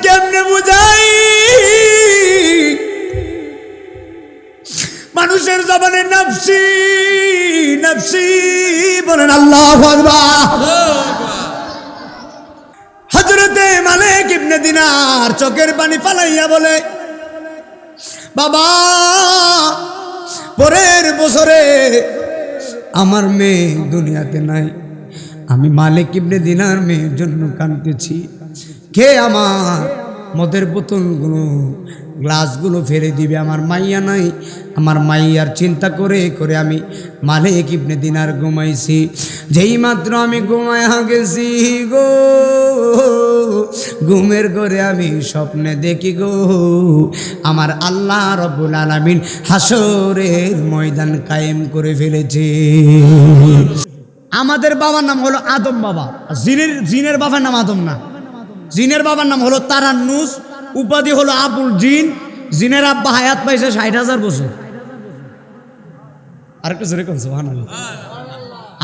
কেমনে বুঝাই মানুষের জবানে নফসি নফসি বলেন আল্লাহু আকবার। হযরতে মালিক ইবনে দিনার চোখের পানি ফালাইয়া বলে, বাবা পরের বছরে আমার মেয়ে দুনিয়াতে নাই, আমি মালিক ইবনে দিনার মেয়ের জন্য কাঁদতেছি। কে আমার মদের বোতলগুলো গ্লাসগুলো ফেলে দিবে, আমার মাইয়া নাই, আমার মাইয়ার চিন্তা করে করে আমি মালিক ইবনে দিনার ঘুমাইছি। যেই মাত্র আমি ঘুমায়া গেছি গো, ঘুমের ঘরে আমি স্বপ্নে দেখি গো আমার আল্লাহ রব্বুল আলামিন হাসরের ময়দান কায়েম করে ফেলেছে। আমাদের বাবার নাম হলো আদম বাবা, জিনের বাবার নাম আদম না, জিনের বাবার নাম হলো তারান্নুস, উপাধি হলো আবুল জিন। জিনের আব্বা হায়াত পাইছে ৬০,০০০ বছর। আরেকটা জোরে কোন সুবহানাল্লাহ।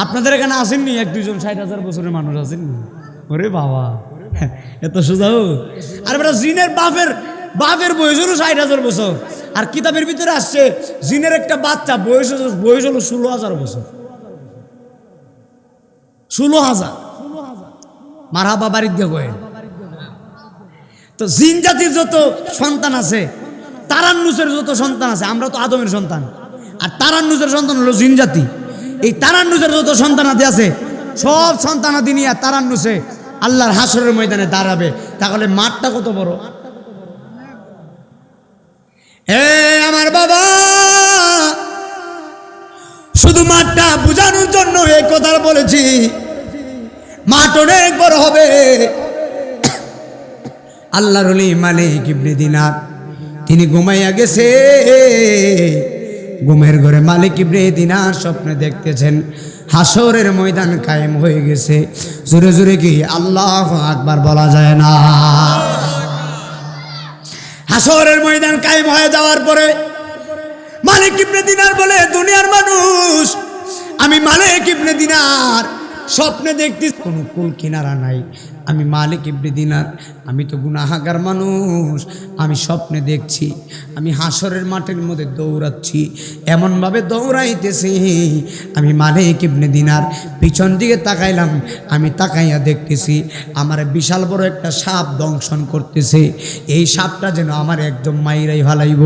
আপনাদের এখানে আসেননি এক দুইজন ৬০,০০০ বছরের মানুষ আসেননি? ওরে বাবা এত সোজা। আর বেটা জিনের বাপের বয়স হলো ৬০,০০০ বছর। আর কিতাবের ভিতরে আসছে জিনের একটা বাচ্চা বয়স হলো ১৬,০০০ বছর। ১৬,০০০ মারহাবা বাড়ির দিয়ে কয়ে। তো জিন জাতির যত সন্তান আছে, তারান্নুসের যত সন্তান আছে, আমরা তো আদমের সন্তান, আর তারান্নুসের সন্তান হলো জিন জাতি। এই তারান্নুসের যত সন্তানাদি আছে সব সন্তানাদি নিয়ে তারান্নুসে আল্লাহর হাসরের ময়দানে দাঁড়াবে। তাহলে মাঠটা কত বড়! হে আমার বাবা, শুধু মাঠটা বুঝানোর জন্য এই কথা বলেছি। মাঠ অনেক বড় হবে। আল্লাহর ওলি মালিক ইবনে দিনার তিনি ঘুমাইয়া গেছে। ঘুমের ঘরে মালিক ইবনে দিনার স্বপ্নে দেখতেছেন হাসরের ময়দান কায়েম হয়ে গেছে। জোরে জোরে কি আল্লাহু আকবার বলা যায় না? হাসরের ময়দান কায়েম হয়ে যাওয়ার পরে মালিক ইবনে দিনার বলে, দুনিয়ার মানুষ, আমি মালিক ইবনে দিনার স্বপ্নে দেখতেছি কোনো কুল কিনারা নাই। আমি মালিক ইবনে দিনার, আমি তো গুনাহগার মানুষ। আমি স্বপ্নে দেখছি আমি হাসরের মাঠের মধ্যে দৌড়াচ্ছি, এমনভাবে দৌড়াইতেছি আমি মালিক ইবনে দিনার। পিছন দিকে তাকাইলাম, আমি তাকাইয়া দেখতেছি আমার বিশাল বড় একটা সাপ দংশন করতেছে। এই সাপটা যেন আমার একদম মাইরাই ফালাইব,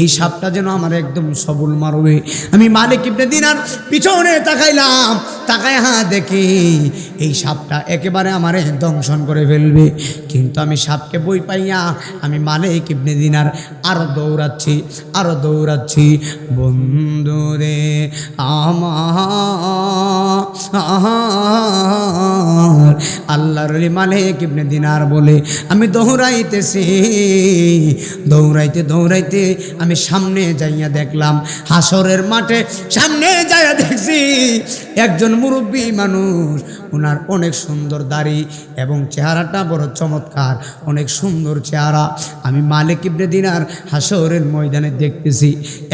এই সাপটা যেন আমার একদম সবল মারবে। আমি মালিক ইবনে দিনার পিছনে তাকাইলাম, তাকায় দেখি এই সাপটা একেবারে আমার দংশন করে ফেলবে। কিন্তু আমি সাপকে বই পাইয়া আমি মালিক ইবনে দিনার আরো দৌড়াচ্ছি, আরো দৌড়াচ্ছি। বন্ধুরে আমার আল্লাহর ওলি মালিক ইবনে দিনার বলে, আমি দৌড়াইতেছি। দৌড়াইতে দৌড়াইতে আমি সামনে যাইয়া দেখলাম হাসরের মাঠে, সামনে যাইয়া দেখছি একজন মুরব্বী মানুষ, ওনার অনেক সুন্দর দাড়ি এবং চেহারাটা বড় চমৎকার, অনেক সুন্দর চেহারা। আমি মালিক ইবনে দিনার হাসরের ময়দানে দেখতেছি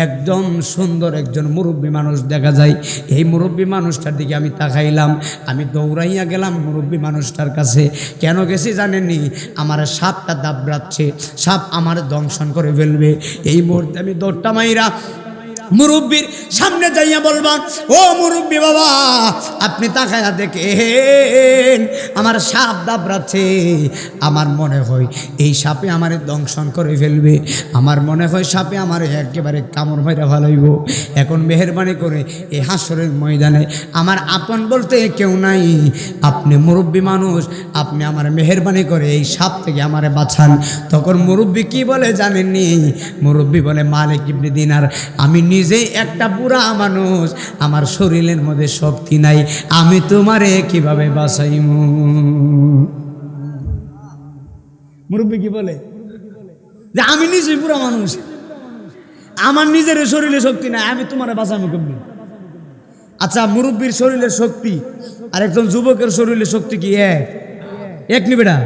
একদম সুন্দর একজন মুরব্বী মানুষ দেখা যায়। এই মুরব্বী মানুষটার দিকে আমি তাকাইলাম, আমি দৌড়াইয়া গেলাম মুরব্বী মানুষটার কাছে। কেন গেছি জানেননি? আমার সাপটা দাবড়াচ্ছে, সাপ আমার দংশন করে ফেলবে। এই মুহূর্তে আমি দৌড়টা মাইরা মুরব্বীর সামনে যাইয়া বলবা, ও মুরব্বী বাবা, আপনি তাকায়া দেখেন আমার সাপ দাবড়াচ্ছে। আমার মনে হয় এই সাপে আমারে দংশন করে ফেলবে, আমার মনে হয় সাপে আমারে একেবারে কামড় মাইরা ফেলাইব। এখন মেহেরবানি করে এই হাসরের ময়দানে আমার আপন বলতে কেউ নাই, আপনি মুরব্বী মানুষ, আপনি আমার মেহেরবানি করে এই সাপ থেকে আমারে বাঁচান। তখন মুরব্বী কি বলে জানেননি? মুরব্বী বলে, মালিক ইবনে দিনার, আমি নিজেই একটা বুড়া মানুষ, আমার শরীরের মধ্যে শক্তি নাই, আমি তোমারে কিভাবে বাঁচাইমু? মুরব্বী কি বলে যে আমি নিজেই বুড়া মানুষ, আমার নিজের শরীরে শক্তি নাই, আমি তোমারে বাঁচাবো কেমনে? আচ্ছা, মুরব্বীর শরীরের শক্তি আর একজন যুবকের শরীরের শক্তি কি এক নি বেটা?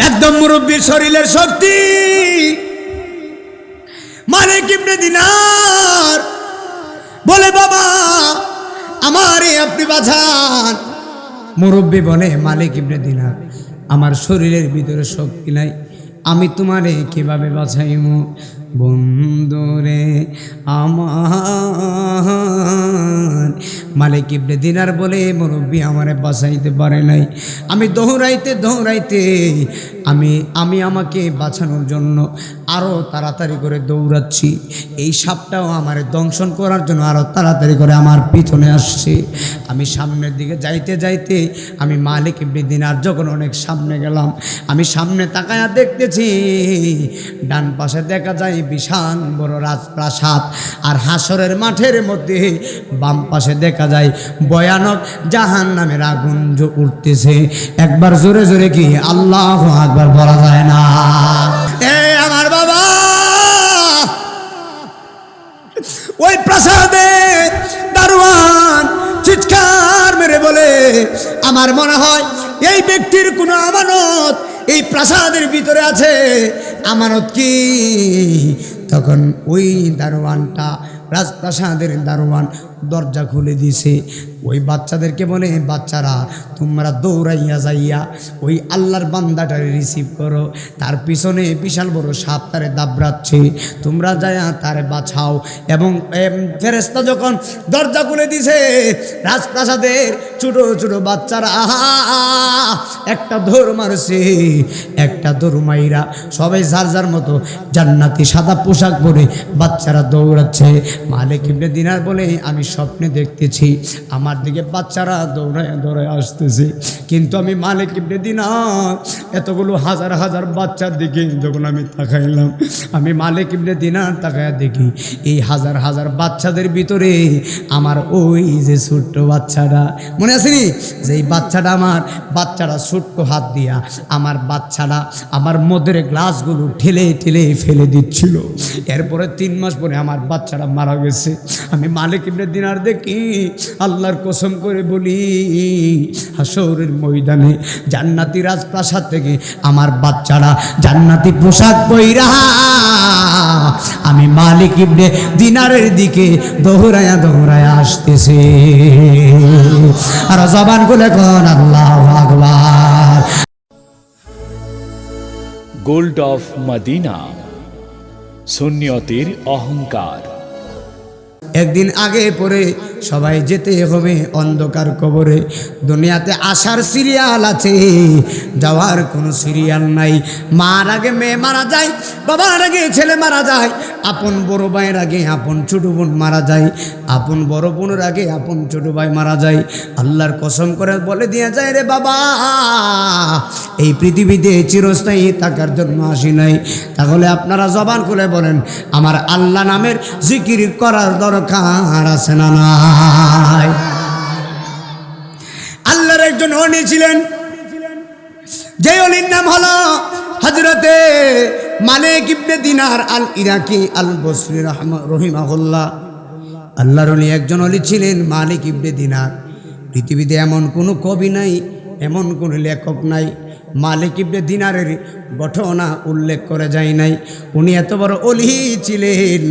একদম মুরব্বীর শরীরের শক্তি। মালিক ইবনে দিনার বলে, বাবা আমারে আপনি বাঁচান। মুরব্বী বলে, মালিক ইবনে দিনার, আমার শরীরের ভিতরে শক্তি নাই, আমি তোমারে কিভাবে বাঁচাইব বন্ধুরে আমার। মালিক ইবনে দিনার বলে মুরব্বী আমারে বাঁচাইতে পারে নাই। আমি দৌড়াইতে দৌড়াইতে আমি আমাকে বাঁচানোর জন্য আরও তাড়াতাড়ি করে দৌড়াচ্ছি। এই সাপটাও আমার দংশন করার জন্য আরও তাড়াতাড়ি করে আমার পিছনে আসছে। আমি সামনের দিকে যাইতে যাইতে আমি মালিক ইবনে দিনার যখন অনেক সামনে গেলাম, আমি সামনে তাকায়া দেখতেছি ডান পাশে দেখা যায় বিশাল বড় রাজপ্রাসাদ, আর হাসরের মাঠের মধ্যে বাম পাশে দেখা যায় ভয়ানক জাহান্নামের আগুন উঠতেছে। একবার জোরে জোরে কি আল্লাহু আকবার বলা যায় না? এ আমার বাবা, ওই প্রাসাদে দারোয়ান চিৎকার মেরে বলে, আমার মনে হয় এই ব্যক্তির কোনো আমানত এই প্রাসাদের ভিতরে আছে। আমানত কি? তখন ওই দারোয়ানটা, রাজপ্রাসাদের দারোয়ান, দরজা খুলে দিছে। ওই বাচ্চাদেরকে বলে, বাচ্চারা তোমরা দৌড়াইয়া যাইয়া ওই আল্লাহর বান্দাটারে রিসিভ করো, তার পিছনে বিশাল বড় সাপ তারে দাবড়াচ্ছে, তোমরা যাইয়া তারে বাঁচাও। এবং ফেরেশতা যখন দরজা খুলে দিছে, রাজপ্রাসাদের ছোট ছোট বাচ্চারা একটা দৌড় মারছে, একটা দৌড় মাইরা সবাই যার যার মতো জান্নাতি সাদা পোশাক পরে বাচ্চারা দৌড়াচ্ছে। মালিক ইবনে দিনার বলে, আমি স্বপ্নে দেখতেছি আমার দিকে বাচ্চারা দৌড়ায় দৌড়ায় আসতেছে, কিন্তু আমি মালিক ইবনে দিনার এতগুলো হাজার হাজার বাচ্চার দিকে যখন আমি তাকাইলাম, আমি মালিক ইবনে দিনার তাকায়া দেখি এই হাজার হাজার বাচ্চাদের ভিতরে আমার ওই যে ছোট্ট বাচ্চাটা, মনে আসেনি যে এই বাচ্চাটা, আমার বাচ্চাটা ছোট্ট হাত দিয়া আমার বাচ্চাটা আমার মদের গ্লাসগুলো ঠেলে ঠেলে ফেলে দিচ্ছিল। এরপরে 3 মাস পরে আমার বাচ্চাটা মারা গেছে। আমি মালিক ইবনে দিনার দেখি, আল্লাহর কসম করে বলি, হাসরের ময়দানে জান্নাতি রাজপ্রাসাদ থেকে আমার বাচ্চারা জান্নাতি পোশাক পইরা আমি মালিক ইবনে দিনারের দিকে দৌড়ায়া দৌড়ায়া আসতেছে। আর জবান খুলে কোন আল্লাহু আকবার। গোল্ড অফ মদিনা, সুন্নিয়তের অহংকার। একদিন আগে পরে সবাই যেতে হবে অন্ধকার কবরে। দুনিয়াতে আসার সিরিয়াল আছে, যাওয়ার কোনো সিরিয়াল নাই। মার আগে মেয়ে মারা যায়, বাবার আগে ছেলে মারা যায়, আপন বড় ভাইয়ের আগে আপন ছোট বোন মারা যায়, আপন বড় বোনের আগে আপন ছোট ভাই মারা যায়। আল্লাহর কসম করে বলে দিয়ে যায়, রে বাবা, এই পৃথিবীতে চিরস্থায়ী থাকার জন্য আসি নাই। তাহলে আপনারা জবান খুলে বলেন, আমার আল্লাহ নামের জিকির করার দরকার আছে না নাই? আল্লাহর একজন ওলি ছিলেন, যে ওলির নাম হলো হযরতে মালিক ইবনে দিনার আল ইরাকি আল বসরি রহিমাহুল্লাহ। আল্লাহর ওলি একজন ওলি ছিলেন মালিক ইবনে দিনার। পৃথিবীতে এমন কোনো কবি নাই, এমন কোনো লেখক নাই মালিক ইবনে দিনারের ঘটনা উল্লেখ করে যায় নাই। উনি এত বড় ওলি ছিলেন,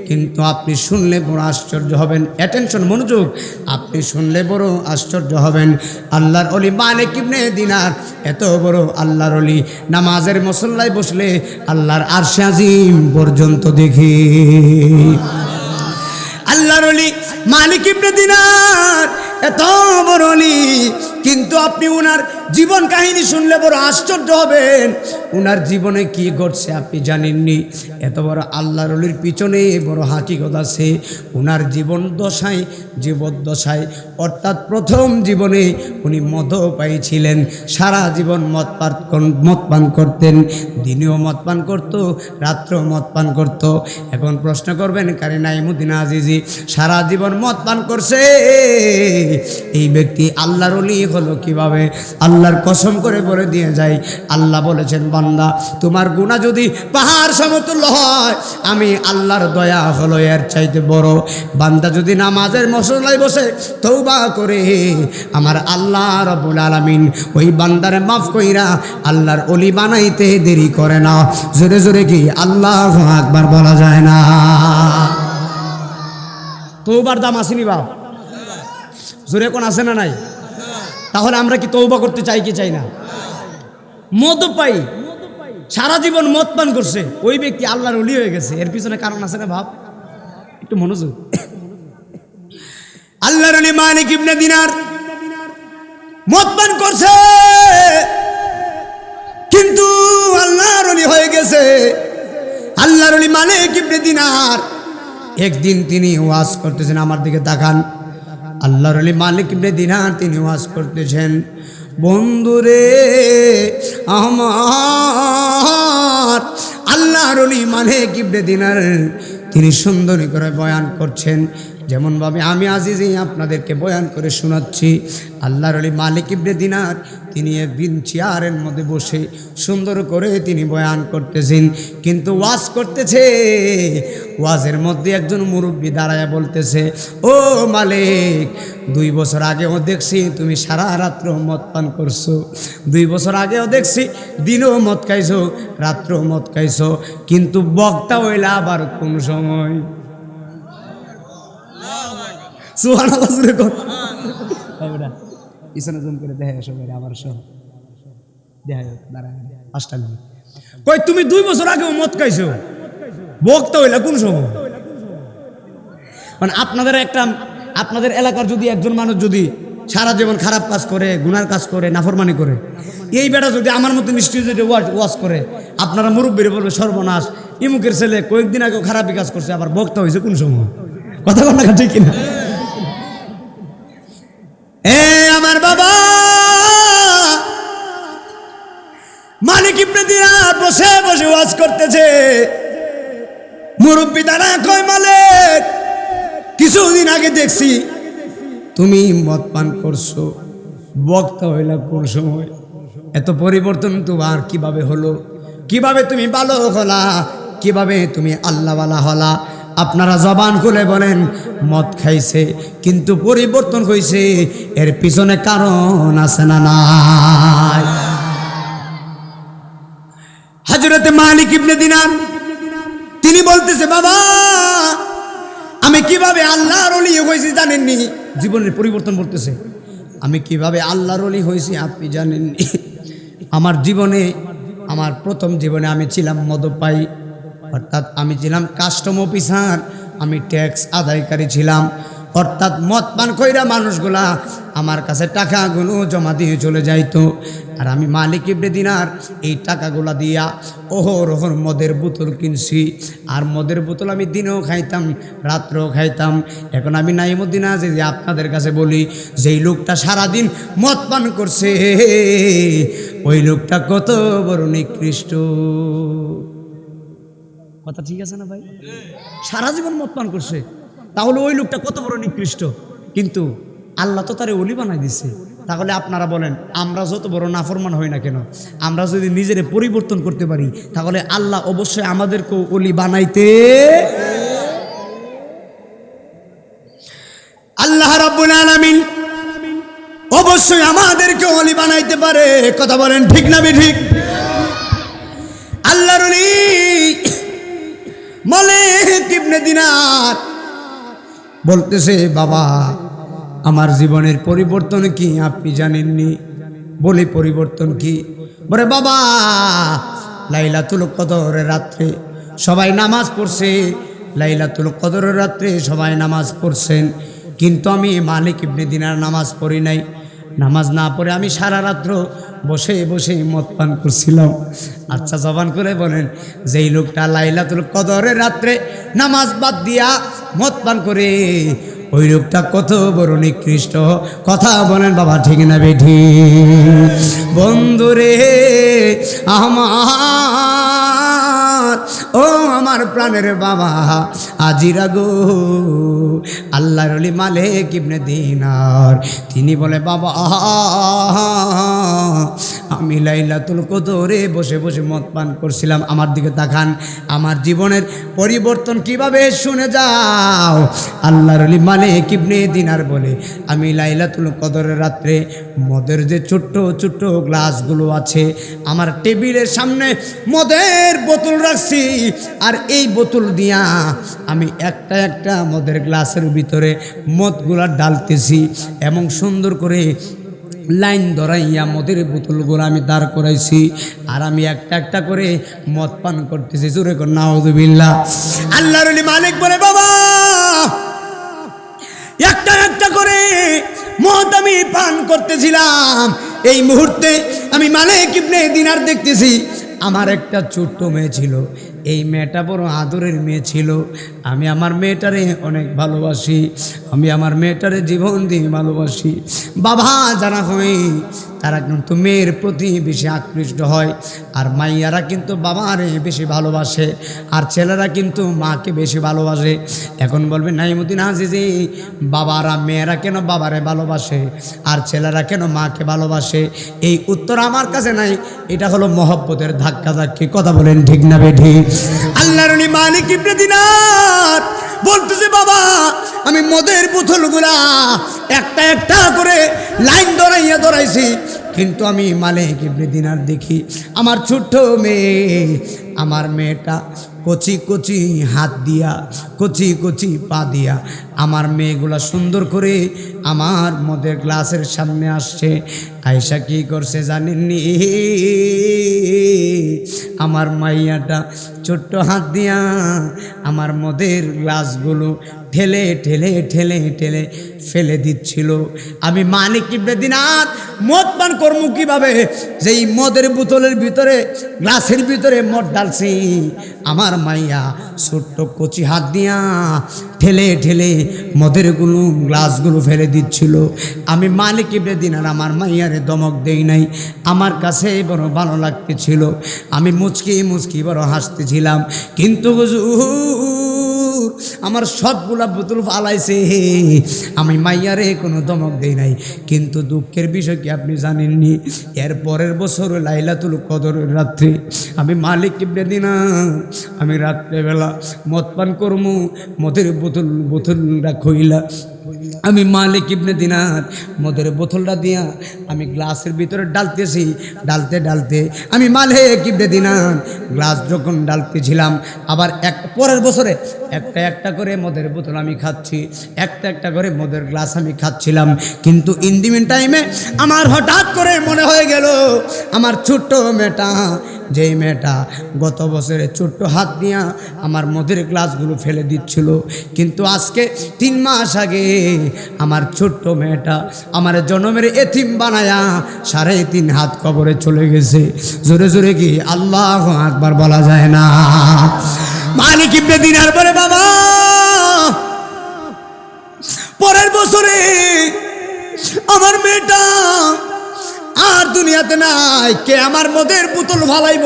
কিন্তু আপনি শুনলে বড় আশ্চর্য হবেন। অ্যাটেনশন, মনোযোগ, আপনি শুনলে বড় আশ্চর্য হবেন। আল্লাহর ওলি মালিক ইবনে দিনার এত বড় আল্লাহর ওলি, নামাজের মুসল্লায় বসলে আল্লাহর আরশে আজিম পর্যন্ত দেখি। আল্লাহর ওলি মালিক ইবনে দিনার এত বড় ওলি, কিন্তু আপনি উনার জীবন কাহিনী শুনলে বড় আশ্চর্য হবেন। উনার জীবনে কি ঘটছে আপনি জানেননি। এত বড় আল্লাহর ওলির পিছনে বড় হাকিকত আছে। উনার জীবদ্দশায় অর্থাৎ প্রথম জীবনে উনি মদ্যপায়ী ছিলেন। সারা জীবন মদ পান করতেন, দিনেও মদ পান করতো, রাত্রেও মদ পান করতো। এখন প্রশ্ন করবেন, কারি নাইমুদ্দিন আজিজি সারা জীবন মদ পান করছে, এই ব্যক্তি আল্লাহর ওলি হলো কিভাবে? আল্লাহর কসম করে বলে দিয়ে যায়, আল্লাহ বলেছেন, বান্দা তোমার গুনাহ যদি পাহাড় সমতুল্য হয়, আমি আল্লাহর দয়া হলো এর চাইতে বড়। বান্দা যদি নামাজের মুসল্লায় বসে তওবা করে, আমার আল্লাহ রাব্বুল আলামিন ওই বান্দারে মাফ কইরা আল্লাহর ওলি বানাইতে দেরি করে না। জোরে জোরে কি আল্লাহু আকবার বলা যায় না? তওবার দাম আসেনি বাপ? জোরে কোন আছে না নাই? তাহলে আমরা কি তওবা করতে চাই কি চাই না? মদ পাই সারা জীবন মদ পান করছে, ওই ব্যক্তি আল্লাহর ওলি হয়ে গেছে, এর পিছনে কারণ আছে না ভাব, একটু মনোযোগ। আল্লাহর ওলি মালিক ইবনে দিনার মদ পান করছে, কিন্তু আল্লাহর ওলি হয়ে গেছে। আল্লাহর ওলি মালিক ইবনে দিনার একদিন তিনি ওয়াজ করতেছেন, আমার দিকে তাকান। আল্লাহর ওলি মালিক ইবনে দিনার তিনি ওয়াজ করতেছেন, বন্ধুরে আমার আল্লাহর ওলি মালিক ইবনে দিনার তিনি সুন্দর করে বয়ান করছেন, যেমনভাবে আমি আজিজে আপনাদেরকে বয়ান করে শোনাচ্ছি। আল্লাহর ওলি মালিক ইবনে দিনার তিনি একদিন চেয়ারের মধ্যে বসে সুন্দর করে তিনি বয়ান করতেছেন, কিন্তু ওয়াজ করতেছে। ওয়াজের মধ্যে একজন মুরব্বী দাঁড়ায় বলতেছে, ও মালিক, 2 বছর আগেও দেখছি তুমি সারা রাত্র মদ পান করছো, 2 বছর আগেও দেখছি দিনও মদ খাইছো, রাত্রেও মদ খাইছো, কিন্তু বক্তা হইলা আবার কোন সময়? সুবহানাল্লাহ জোরে কর। ইসনে জুম করে দেখায় সবাই আমার সহ দেখায় দাঁড়ায় 5টা মিনিট। কই তুমি 2 বছর আগেও মদ খাইছো, বক্তা হইলা কোন সময়? মানে আপনাদের এলাকার যদি একজন মানুষ যদি সারা জীবন খারাপ কাজ করে, গুনার কাজ করে, নাফরমানি করে, এই বেটা যদি আমার মতো নিশ্চয়ই যদি ওয়াজ করে, আপনারা মুরব্বীরে বলবে সর্বনাশ, ইমুকের ছেলে কয়েকদিন আগেও খারাপই কাজ করছে, আবার বক্তা হয়েছে কোন সময়? কথা বল না ঠিক কিনা? আমার বাবা মালিক ইবনে দিনার বসে বসে ওয়াজ করতেছে, মুরব্বী দাঁড়া কয়, মালিক, কিছুদিন আগে দেখছি তুমি মদ পান করছো, বক্তা হইলা কোন সময়? এত পরিবর্তন তোমার কিভাবে হলো? কিভাবে তুমি ভালো হলা? কিভাবে তুমি আল্লাহওয়ালা হলা? আপনারা জবান খুলে বলেন, মদ খাইছে কিন্তু পরিবর্তন হয়েছে, এর পিছনে কারণ আছে না নাই? হযরত মালিক ইবনে দিনার তিনি বলতেছে, বাবা, আমি কিভাবে আল্লাহর ওলি হয়েছি জানেননি? জীবনের পরিবর্তন বলতেছে, আমি কিভাবে আল্লাহর ওলি হয়েছি আপনি জানেননি? আমার জীবনে, আমার প্রথম জীবনে আমি ছিলাম মদপায়ী, অর্থাৎ আমি ছিলাম কাস্টম অফিসার, আমি ট্যাক্স আদায়কারী ছিলাম। অর্থাৎ মদ পান কইরা মানুষগুলা আমার কাছে টাকাগুলো জমা দিয়ে চলে যাইতো, আর আমি মালিক ইবনে দিনার এই টাকাগুলা দিয়া ওহর মদের বোতল কিনছি, আর মদের বোতল আমি দিনেও খাইতাম, রাত্রেও খাইতাম। এখন আমি নাইমুদ্দিন আজ যে আপনাদের কাছে বলি, যেই লোকটা সারাদিন মদ পান করছে, ওই লোকটা কত বড় নিকৃষ্ট। কথা ঠিক আছে না ভাই? সারা জীবন মদ পান করছে, তাহলে ওই লোকটা কত বড় নিকৃষ্ট। কিন্তু আল্লাহ তো তারে ওলি বানাই দিছে। তাহলে আপনারা বলেন, আমরা যত বড় নাফরমান হই না কেন, আমরা যদি নিজের পরিবর্তন করতে পারি, তাহলে আল্লাহ অবশ্যই আমাদেরকেও ওলি বানাইতে। আল্লাহ রাব্বুল আলামিন অবশ্যই আমাদেরকে ওলি বানাইতে পারে। কথা বলেন ঠিক না ঠিক? আল্লাহর ওলি মালিক ইবনে দিনার বলতেছে, বাবা, আমার জীবনের পরিবর্তন কি আপনি জানেননি? বলি, পরিবর্তন কি? বলে, বাবা, লাইলাতুল কদরের রাত্রে সবাই নামাজ পড়ছে, লাইলাতুল কদরের রাত্রে সবাই নামাজ পড়ছেন, কিন্তু আমি মালিক ইবনে দিনার নামাজ পড়ি নাই। নামাজ না পড়ে আমি সারা রাত্র বসে বসে মদ পান করছিলাম। আচ্ছা, জবান করে বলেন, যেই লোকটা লাইলাতুল কদরের রাত্রে নামাজ বাদ দিয়া মদ পান করে, ওই লোকটা কত বড় নিকৃষ্ট। কথা বলেন বাবা, ঠিক না বেঠি? বন্ধুরে আমার, ও আমার প্রাণের বাবা, আজিরা গো, আল্লাহর ওলি মালিক ইবনে দিনার তিনি বলে, বাবা, আমি লাইলাতুল কদরে বসে বসে মদ পান করছিলাম। আমার দিকে তাকান, আমার জীবনের পরিবর্তন কিভাবে শুনে যাও। আল্লাহর ওলি মালিক ইবনে দিনার বলে, আমি লাইলাতুল কদরের রাত্রে মদের যে ছোট্ট ছোট্ট গ্লাসগুলো আছে, আমার টেবিলের সামনে মদের বোতল রাখছি, আর এই বোতল দিয়া আমি একটা একটা মদের গ্লাসের ভিতরে মদগুলা ডালতেছি, এবং সুন্দর করে লাইন ধরাইয়া মদের বোতলগুলো আমি দাঁড় করাইছি, আর আমি একটা একটা করে মদ পান করতেছি। জোরে কর নাউযুবিল্লাহ। আল্লাহর ওলি মালিক বলে, বাবা একটা একটা করে মদ আমি পান করতেছিলাম, এই মুহূর্তে আমি মালিক ইবনে দিনার দেখতেছি আমার একটা ছোট্ট মেয়ে ছিল, এই মেয়েটা বড় আদরের মেয়ে ছিল। আমি আমার মেয়েটারে অনেক ভালোবাসি, আমি আমার মেয়েটারে জীবন দিয়ে ভালোবাসি। বাবা যারা হয় তারা কিন্তু মেয়ের প্রতি বেশি আকৃষ্ট হয়, আর মাইয়ারা কিন্তু বাবারে বেশি ভালোবাসে, আর ছেলেরা কিন্তু মাকে বেশি ভালোবাসে। এখন বলবে নাইমুদ্দিন আজিজি, বাবারা মেয়েরা কেন বাবারে ভালোবাসে আর ছেলেরা কেন মাকে ভালোবাসে? এই উত্তর আমার কাছে নাই, এটা হলো মহব্বতের ধাক্কা ধাক্কি। কথা বলেন ঠিক না বেঠি? আল্লাহর ওলি মালিক ইবনে দিনার বলতেছে, বাবা আমি মদের বোতলগুলা একটা একটা করে লাইন ধরাইছি, কিন্তু আমি মালিক ইবনে দিনার দেখি আমার ছোট্ট মেয়ে, আমার মেয়েটা কচি কচি হাত দিয়া, কচি কচি পা দিয়া আমার মেয়েগুলা সুন্দর করে আমার মদের গ্লাসের সামনে আসছে। আয়েশা কি করছে জানেননি? আমার মাইয়াটা ছোট্ট হাত দিয়া আমার মদের গ্লাসগুলো ঠেলে ঠেলে ঠেলে ঠেলে ফেলে দিচ্ছিল। আমি মালিক ইবনে দিনার মদ পান করবো কীভাবে? যেই মদের বোতলের ভিতরে, গ্লাসের ভিতরে মদ ডালছি, আমার মাইয়া ছোট্ট কচি হাত দিয়া ঠেলে ঠেলে মদের গ্লাসগুলো ফেলে দিচ্ছিল। আমি মালিক ইবনে দিনার আমার মাইয়ারে দমক দেই নাই, আমার কাছে বড় ভালো লাগতেছিল, আমি মুচকি মুচকি বড় হাসতেছিলাম। কিন্তু হুজুর আমার সবগুলা বোতল ফালাইছে, আমি মাইয়ারে কোনো দমক দেই নাই। কিন্তু দুঃখের বিষয় কি আপনি জানেননি? এর পরের বছর লাইলাতুল কদরের রাত্রে আমি মালিক ইবনে দিনার আমি রাত্রেবেলা মদ পান করমু, মদের বোতলটা খইলা আমি মালিক ইবনে দিনার মদের বোতলটা দিয়া আমি গ্লাসের ভিতরে ডালতেছি, ডালতে ডালতে আমি মালিক ইবনে দিনার গ্লাস যখন ডালতেছিলাম, আবার পরের বছরে একটা একটা করে মদের বোতল আমি খাচ্ছি, একটা একটা করে মদের গ্লাস আমি খাচ্ছিলাম। কিন্তু ইন দি মিন টাইমে আমার হঠাৎ করে মনে হয়ে গেল আমার ছোট্ট মেয়েটা, যেই মেয়েটা গত বছরে ছোট্ট হাত দিয়া আমার মদের গ্লাসগুলো ফেলে দিচ্ছিল, কিন্তু আজকে 3 মাস আগে আমার ছোট্ট মেয়েটা আমার জনমের এতিম বানায়া 3.5 হাত কবরে চলে গেছে। জোরে জোরে কি আল্লাহু আকবার বলা যায় না? মালিক ইবনে দিনার বলে, বাবা পরের বছরে আমার মেয়েটা আর দুনিয়াতে নাই, কে আমার মদের বোতল ফালাইব?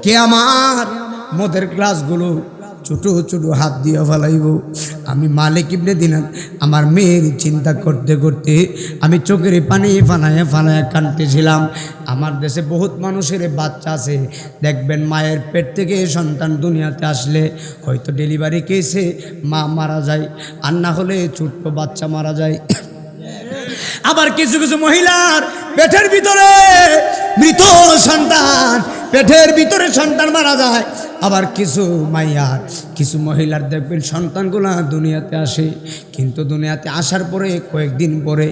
কে আমার মদের গ্লাসগুলো ছোট ছোট হাত দিয়ে ফালাইব? আমি মালিক ইবনে দিনার আমার মেয়ের চিন্তা করতে করতে আমি চোখের পানি ফালাইয়া ফালাইয়া কাঁদতেছিলাম। আমার দেশে বহুত মানুষের বাচ্চা আছে, দেখবেন মায়ের পেট থেকে সন্তান দুনিয়াতে আসলে হয়তো ডেলিভারি কেসে মা মারা যায়, আর না হলে ছোট্ট বাচ্চা মারা যায়। আবার কিছু কিছু মহিলার পেটের ভিতরে মৃত সন্তান, পেটের ভিতরে সন্তান মারা যায়। আবার কিছু মাইয়ার, কিছু মহিলার দেখবেন সন্তানগুলো দুনিয়াতে আসে, কিন্তু দুনিয়াতে আসার পরে কয়েকদিন পরে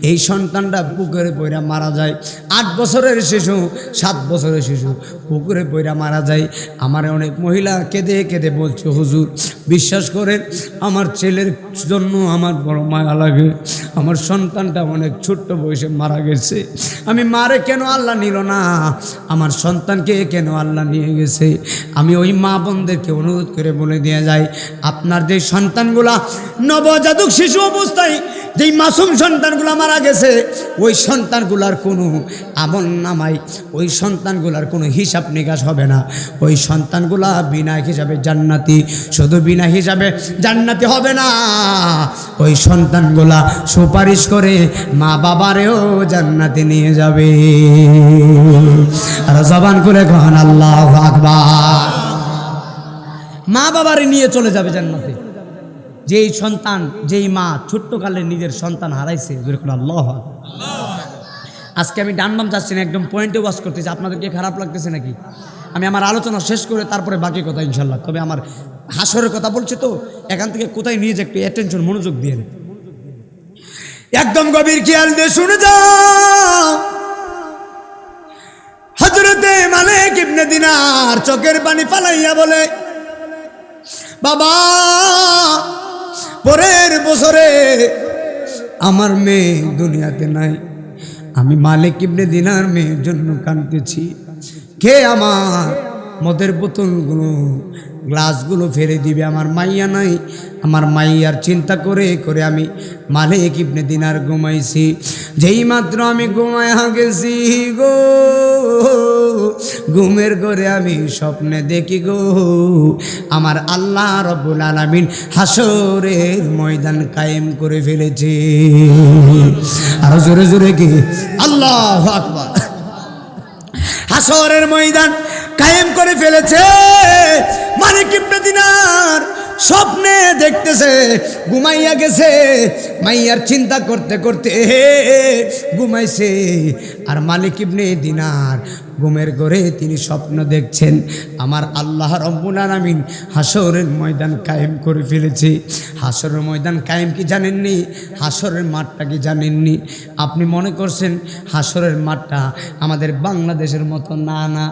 এই সন্তানটা পুকুরে পইরা মারা যায়। 8 বছরের শিশু, 7 বছরের শিশু পুকুরে পইরা মারা যায়। আমার অনেক মহিলা কেঁদে কেঁদে বলছে, হুজুর বিশ্বাস করেন আমার ছেলের জন্য আমার বড় মায়া লাগে, আমার সন্তানটা অনেক ছোট্ট বয়সে মারা গেছে, আমি মারে কেন আল্লাহ নিল না, আমার সন্তানকে কেন আল্লাহ নিয়ে গেছে। আমি ওই মা বোনদেরকে অনুরোধ করে বলে দিয়ে যাই, আপনার যে সন্তানগুলা নবজাতক শিশু অবস্থায় যেই মাসুম সন্তানগুলো মারা গেছে, ওই সন্তানগুলার কোনো আমল নামায় ওই সন্তানগুলার কোনো হিসাব নিকাশ হবে না। ওই সন্তানগুলা বিনা হিসাবে জান্নাতি, শুধু বিনা হিসাবে জান্নাতি হবে না, ওই সন্তানগুলা সুপারিশ করে মা বাবারেও জান্নাতে নিয়ে যাবে। আর জবান করে কখন আল্লাহু আকবার। মা বাবারে নিয়ে চলে যাবে জান্নাতে। যেই সন্তান, যেই মা ছোট্টকালে নিজের সন্তান হারাইছে, যেরকম আল্লাহু আকবার। আজকে আমি ডান বাম যাচ্ছি না, একদম পয়েন্টে ওয়াজ করতেছি। আপনাদেরকে খারাপ লাগতেছে নাকি? আমি আমার আলোচনা শেষ করে তারপরে বাকি কথা ইনশাল্লাহ। তবে আমার হাসরের কথা বলছে তো, এখান থেকে কোথায় নিয়ে যে একটু অ্যাটেনশন, মনোযোগ দিয়ে। একদম গভীর খেয়াল দিয়ে শুনে যাও। হযরতে মালিক ইবনে দিনার চোখের পানি ফালাইয়া বলে, বাবা, পরের বছরে আমার মেয়ে দুনিয়াতে নাই, আমি মালিক ইবনে দিনার মেয়ের জন্য কাঁদতেছি। কে আমার মদের বোতলগুলো গ্লাসগুলো ফেলে দিবে? আমার মাইয়া নাই, আমার মাইয়ার চিন্তা করে করে আমি মালিক ইবনে দিনার ঘুমাইছি। যেই মাত্র আমি ঘুমায়া গেছি গো, ঘুমের ঘরে আমি স্বপ্নে দেখি গো, আমার আল্লাহ রব্বুল আলামিন হাসরের ময়দান কায়েম করে ফেলেছে। আর জোরে জোরে কি আল্লাহু আকবার। হাসরের ময়দান কায়েম করে ফেলেছে। মালিক ইবনে দিনার স্বপ্নে দেখতেছে, ঘুমাইয়া গেছে, মাইয়ার চিন্তা করতে করতে ঘুমাইছে। আর মালিক ইবনে দিনার ঘুমের ঘরে তিনি স্বপ্ন দেখছেন, আমার আল্লাহ রব্বুল আলামিন হাসরের ময়দান কায়েম করে ফেলেছে। হাসরের ময়দান কায়েম কি জানেননি? হাসরের মাঠটা কি জানেননি? আপনি মনে করছেন হাসরের মাঠটা আমাদের বাংলাদেশের মতো, না না,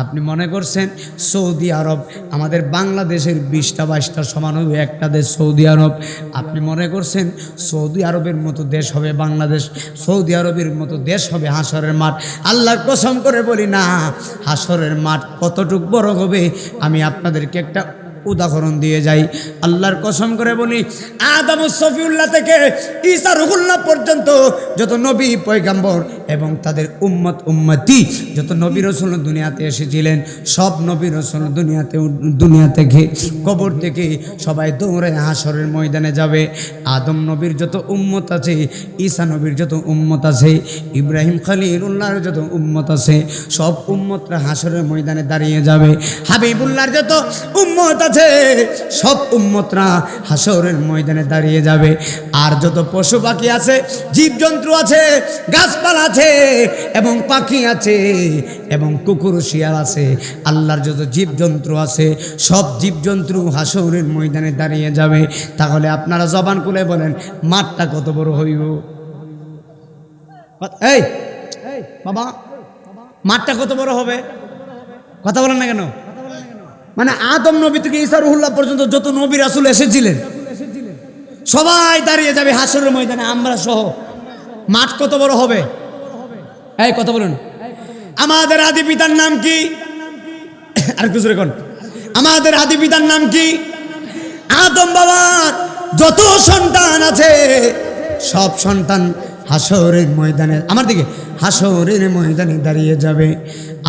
আপনি মনে করছেন সৌদি আরব আমাদের বাংলাদেশের 20টা 22টা সমান হবে একটা দেশ সৌদি আরব। আপনি মনে করছেন সৌদি আরবের মতো দেশ হবে বাংলাদেশ, সৌদি আরবের মতো দেশ হবে হাসরের মাঠ। আল্লাহর কসম করে বলি না, হাসরের মাঠ কতটুক বড় হবে আমি আপনাদেরকে একটা উদাহরণ দিয়ে যাই। আল্লাহর কসম করে বলি, আদম সফিউল্লাহ থেকে ঈসা রুহুল্লাহ পর্যন্ত যত নবী পয়গাম্বর এবং তাদের উম্মত উম্মতি যত নবী রাসূল দুনিয়াতে এসেছিলেন, সব নবী রাসূল দুনিয়া থেকে কবর থেকে সবাই দৌড়ে হাসরের ময়দানে যাবে। আদম নবীর যত উম্মত আছে, ঈসা নবীর যত উম্মত আছে, ইব্রাহিম খলিলুল্লাহর যত উম্মত আছে, সব উম্মতরা হাসরের ময়দানে দাঁড়িয়ে যাবে। হাবিবুল্লাহর যত উম্মত আছে, সব উম্মতরা হাসরের ময়দানে দাঁড়িয়ে যাবে। আর যত পশু পাখি আছে, জীবজন্তু আছে, গাছপালা আছে এবং পাখি আছে এবং কুকুর শিয়াল আছে, আল্লাহর যত জীবজন্তু আছে সব জীবজন্তু হাসরের ময়দানে দাঁড়িয়ে যাবে। তাহলে আপনারা জবান খুলে বলেন মাঠটা কত বড় হইব? এই বাবা, মাঠটা কত বড় হবে? কথা বলেন না কেন? মানে আদম নবী থেকে ঈসা রুহুল্লাহ পর্যন্ত যত নবী রাসূল এসেছিলেন সবাই দাঁড়িয়ে যাবে হাসরের ময়দানে, আমরা সহ। মাঠ কত বড় হবে? এই কথা বলুন। আমাদের আদি পিতার নাম কি? আর কিছু রেখন। আমাদের আদি পিতার নাম কি? আদম বাবার যত সন্তান আছে সব সন্তান হাসরের ময়দানে, আমার দিকে, হাসরের ময়দানে দাঁড়িয়ে যাবে।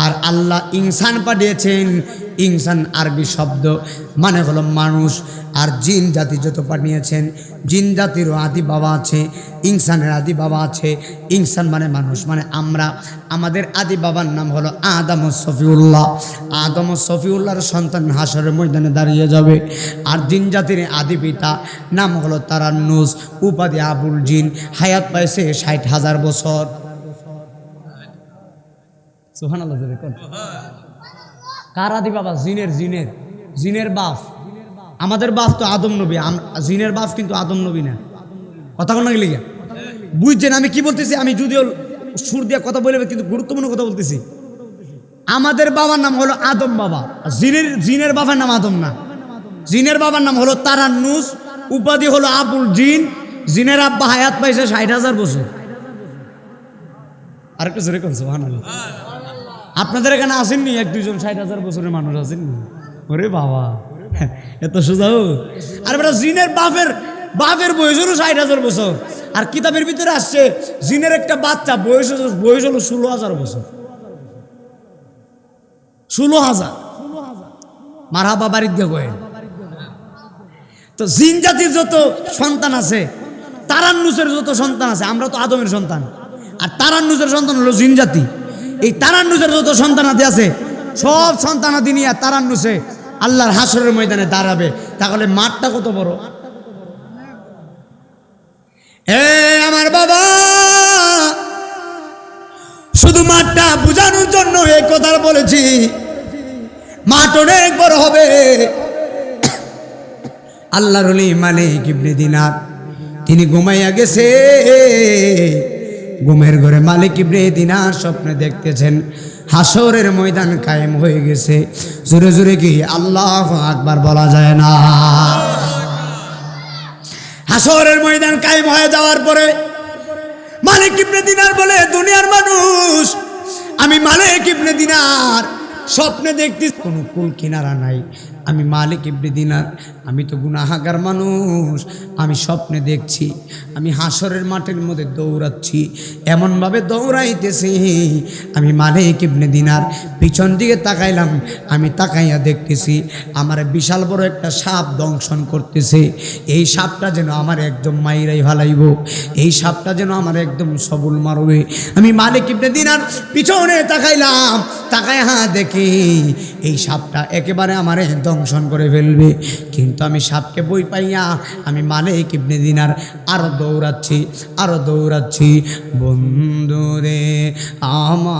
আর আল্লাহ ইনসান পাঠিয়েছেন। ইনসান আরবি শব্দ মানে হলো মানুষ। আর জিন জাতি যত পাঠিয়েছেন, জিন জাতিরও আদি বাবা আছে, ইনসানের আদি বাবা আছে। ইনসান মানে মানুষ, মানে আমরা। আমাদের আদি বাবার নাম হলো আদম সফিউল্লাহ। আদম সফিউল্লাহর সন্তান হাসরের ময়দানে দাঁড়িয়ে যাবে। আর জিন জাতির আদি পিতা নাম হলো তারান্নুস, উপাধি আবুল জিন, হায়াত পাইছে 60,000 বছর। সুবহানাল্লাহ। কার আদি বাবা? জিনের। জিনের জিনের বাপ। আমাদের বাপ তো আদম নবী, জিনের বাপ কিন্তু আদম নবী না। কথা কোন গেলে বুঝছেন আমি কি বলতেছি? আমি যদিও সুর দিয়ে কথা বলে কিন্তু গুরুত্বপূর্ণ কথা বলতেছি। আমাদের বাবার নাম হলো আদম বাবা, জিনের বাবার নাম আদম না। জিনের বাবার নাম হলো তারান্নুস, উপাধি হলো আবুল জিন। জিনের আব্বা হায়াত পাইছে 60,000 বছর। আর একটু জোরে করছে সুবহানাল্লাহ। আপনাদের এখানে আসেননি 1-2 জন 60,000 বছরের মানুষ আসেননি? ওরে বাবা, এত সোজা। আর বেটা জিনের বাপের বয়স হলো 60,000 বছর। আর কিতাবের ভিতরে আসছে জিনের একটা বাচ্চা বয়স হলো 16,000 বছর। 16,000। মারহাবা বাড়ির দিয়ে কয়ে। তো জিন জাতির যত সন্তান আছে, তারান্নুসের যত সন্তান আছে, আমরা তো আদমের সন্তান, আর তারান্নুসের সন্তান হলো জিন জাতি। এই তারান্নুসের যত সন্তানাদি আছে সব সন্তানাদি নিয়ে তারান্নুসে আল্লাহর হাসরের ময়দানে দাঁড়াবে। তাহলে মাঠটা কত বড়? আমার বাবা, শুধু মাঠটা বোঝানোর জন্য এই কথা বলেছি। মাঠ অনেক বড় হবে। আল্লাহর ওলি মালিক ইবনে দিনার তিনি ঘুমাইয়া গেছে। ঘুমের ঘরে মালিক ইবনে দিনার স্বপ্নে দেখতেছেন হাসরের ময়দান কায়েম হয়ে গেছে। জোরে জোরে কি আল্লাহু আকবার বলা যায় না? হাসরের ময়দান কায়েম হয়ে যাওয়ার পরে মালিক ইবনে দিনার বলে, দুনিয়ার মানুষ, আমি মালিক ইবনে দিনার স্বপ্নে দেখতেছি কোনো কুল কিনারা নাই। আমি মালিক ইবনে দিনার, আমি তো গুনাহগার মানুষ। আমি স্বপ্নে দেখছি আমি হাসরের মাঠের মধ্যে দৌড়াচ্ছি, এমনভাবে দৌড়াইতেছি। আমি মালিক ইবনে দিনার পিছন দিকে তাকাইলাম, আমি তাকাইয়া দেখতেছি আমার বিশাল বড় একটা সাপ দংশন করতেছে। এই সাপটা যেন আমার একদম মাইরাই ভালাইব, এই সাপটা যেন আমার একদম সবল মারবে। আমি মালিক ইবনে দিনার পিছনে তাকাইলাম, তাকায় দেখি এই সাপটা একেবারে আমার দংশন করে ফেলবে। কিন্তু আমি সাপকে বই পাইয়া আমি মালিক ইবনে দিনার আরো দৌড়াচ্ছি, আরো দৌড়াচ্ছি। বন্ধুরে আমার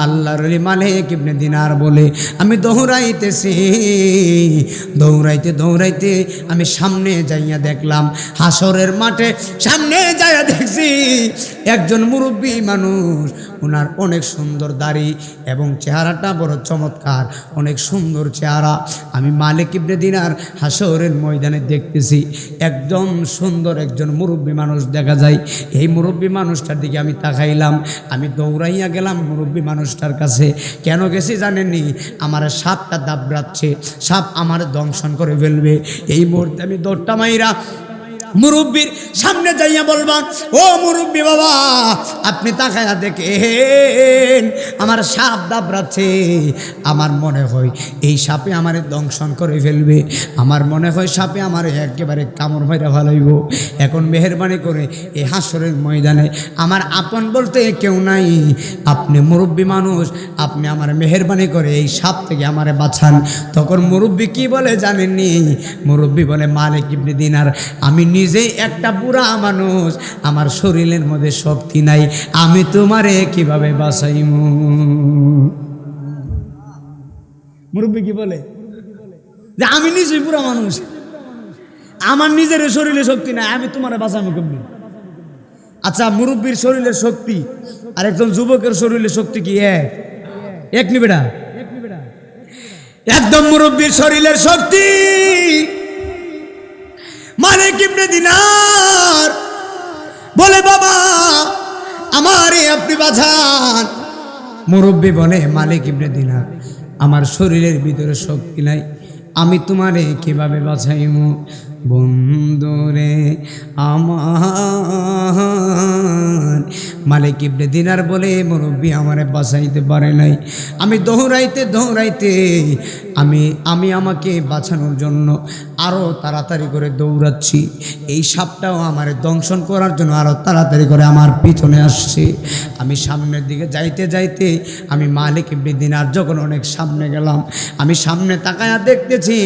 আল্লাহর ওলি মালিক ইবনে দিনার বলে, আমি দৌড়াইতেছি। দৌড়াইতে দৌড়াইতে আমি সামনে যাইয়া দেখলাম হাসরের মাঠে, সামনে যাইয়া দেখছি একজন মুরব্বী মানুষ, ওনার অনেক সুন্দর দাড়ি এবং চেহারাটা বড় চমৎকার, অনেক সুন্দর চেহারা। আমি মালিক ইবনে দিনার হাসরের ময়দানে দেখতেছি একদম সুন্দর একজন মুরব্বী মানুষ দেখা যায়। এই মুরব্বী মানুষটার দিকে আমি তাকাইলাম, আমি দৌড়াইয়া গেলাম মুরব্বী মানুষটার কাছে। কেন গেছি জানেননি? আমার সাপটা দাবড়াচ্ছে, সাপ আমার দংশন করে ফেলবে। এই মুহূর্তে আমি দৌড়টা মাইরা মুরব্বীর সামনে যাইয়া বলবান, ও মুরব্বী বাবা, আপনি তাকায়া দেখেন আমার সাপ দাবড়াচ্ছে। আমার মনে হয় এই সাপে আমার দংশন করে ফেলবে, আমার মনে হয় সাপে আমার একেবারে কামড় মাইরা ভালোইব। এখন মেহেরবানি করে এই হাসরের ময়দানে আমার আপন বলতে কেউ নাই, আপনি মুরব্বী মানুষ, আপনি আমার মেহেরবানি করে এই সাপ থেকে আমারে বাঁচান। তখন মুরব্বী কি বলে জানেননি? মুরব্বী বলে, মালিক ইবনে দিনার, আমি নিজে একটা বুড়া মানুষ, আমার শরীরের মধ্যে শক্তি নাই, আমি তোমারে কিভাবে বাঁচাইমু? মুরব্বী কি বলে যে আমি নিজেই বুড়া মানুষ, আমার নিজের শরীরে শক্তি নাই, আমি তোমারে বাঁচাইমু কেমনি? আচ্ছা, মুরব্বীর শরীরের শক্তি আর একজন যুবকের শরীরের শক্তি কি এক নি বেটা? একদম মুরব্বীর শরীরের শক্তি। মালিক ইবনে দিনার বলে, বাবা আমারে আপনি বাঁচান। মুরব্বী বলে, মালিক ইবনে দিনার, আমার শরীরের ভিতরে শক্তি নাই, আমি তোমারে কিভাবে বাঁচাইমু? বন্ধুরে আমার মালিক ইবনে দিনার বলে, মুরব্বী আমারে বাঁচাইতে পারে নাই। আমি দৌড়াইতে দৌড়াইতে আমি আমাকে বাঁচানোর জন্য আরও তাড়াতাড়ি করে দৌড়াচ্ছি। এই সাপটাও আমারে দংশন করার জন্য আরও তাড়াতাড়ি করে আমার পিছনে আসছে। আমি সামনের দিকে যাইতে যাইতে আমি মালিক ইবনে দিনার যখন অনেক সামনে গেলাম, আমি সামনে তাকায়া দেখতেছি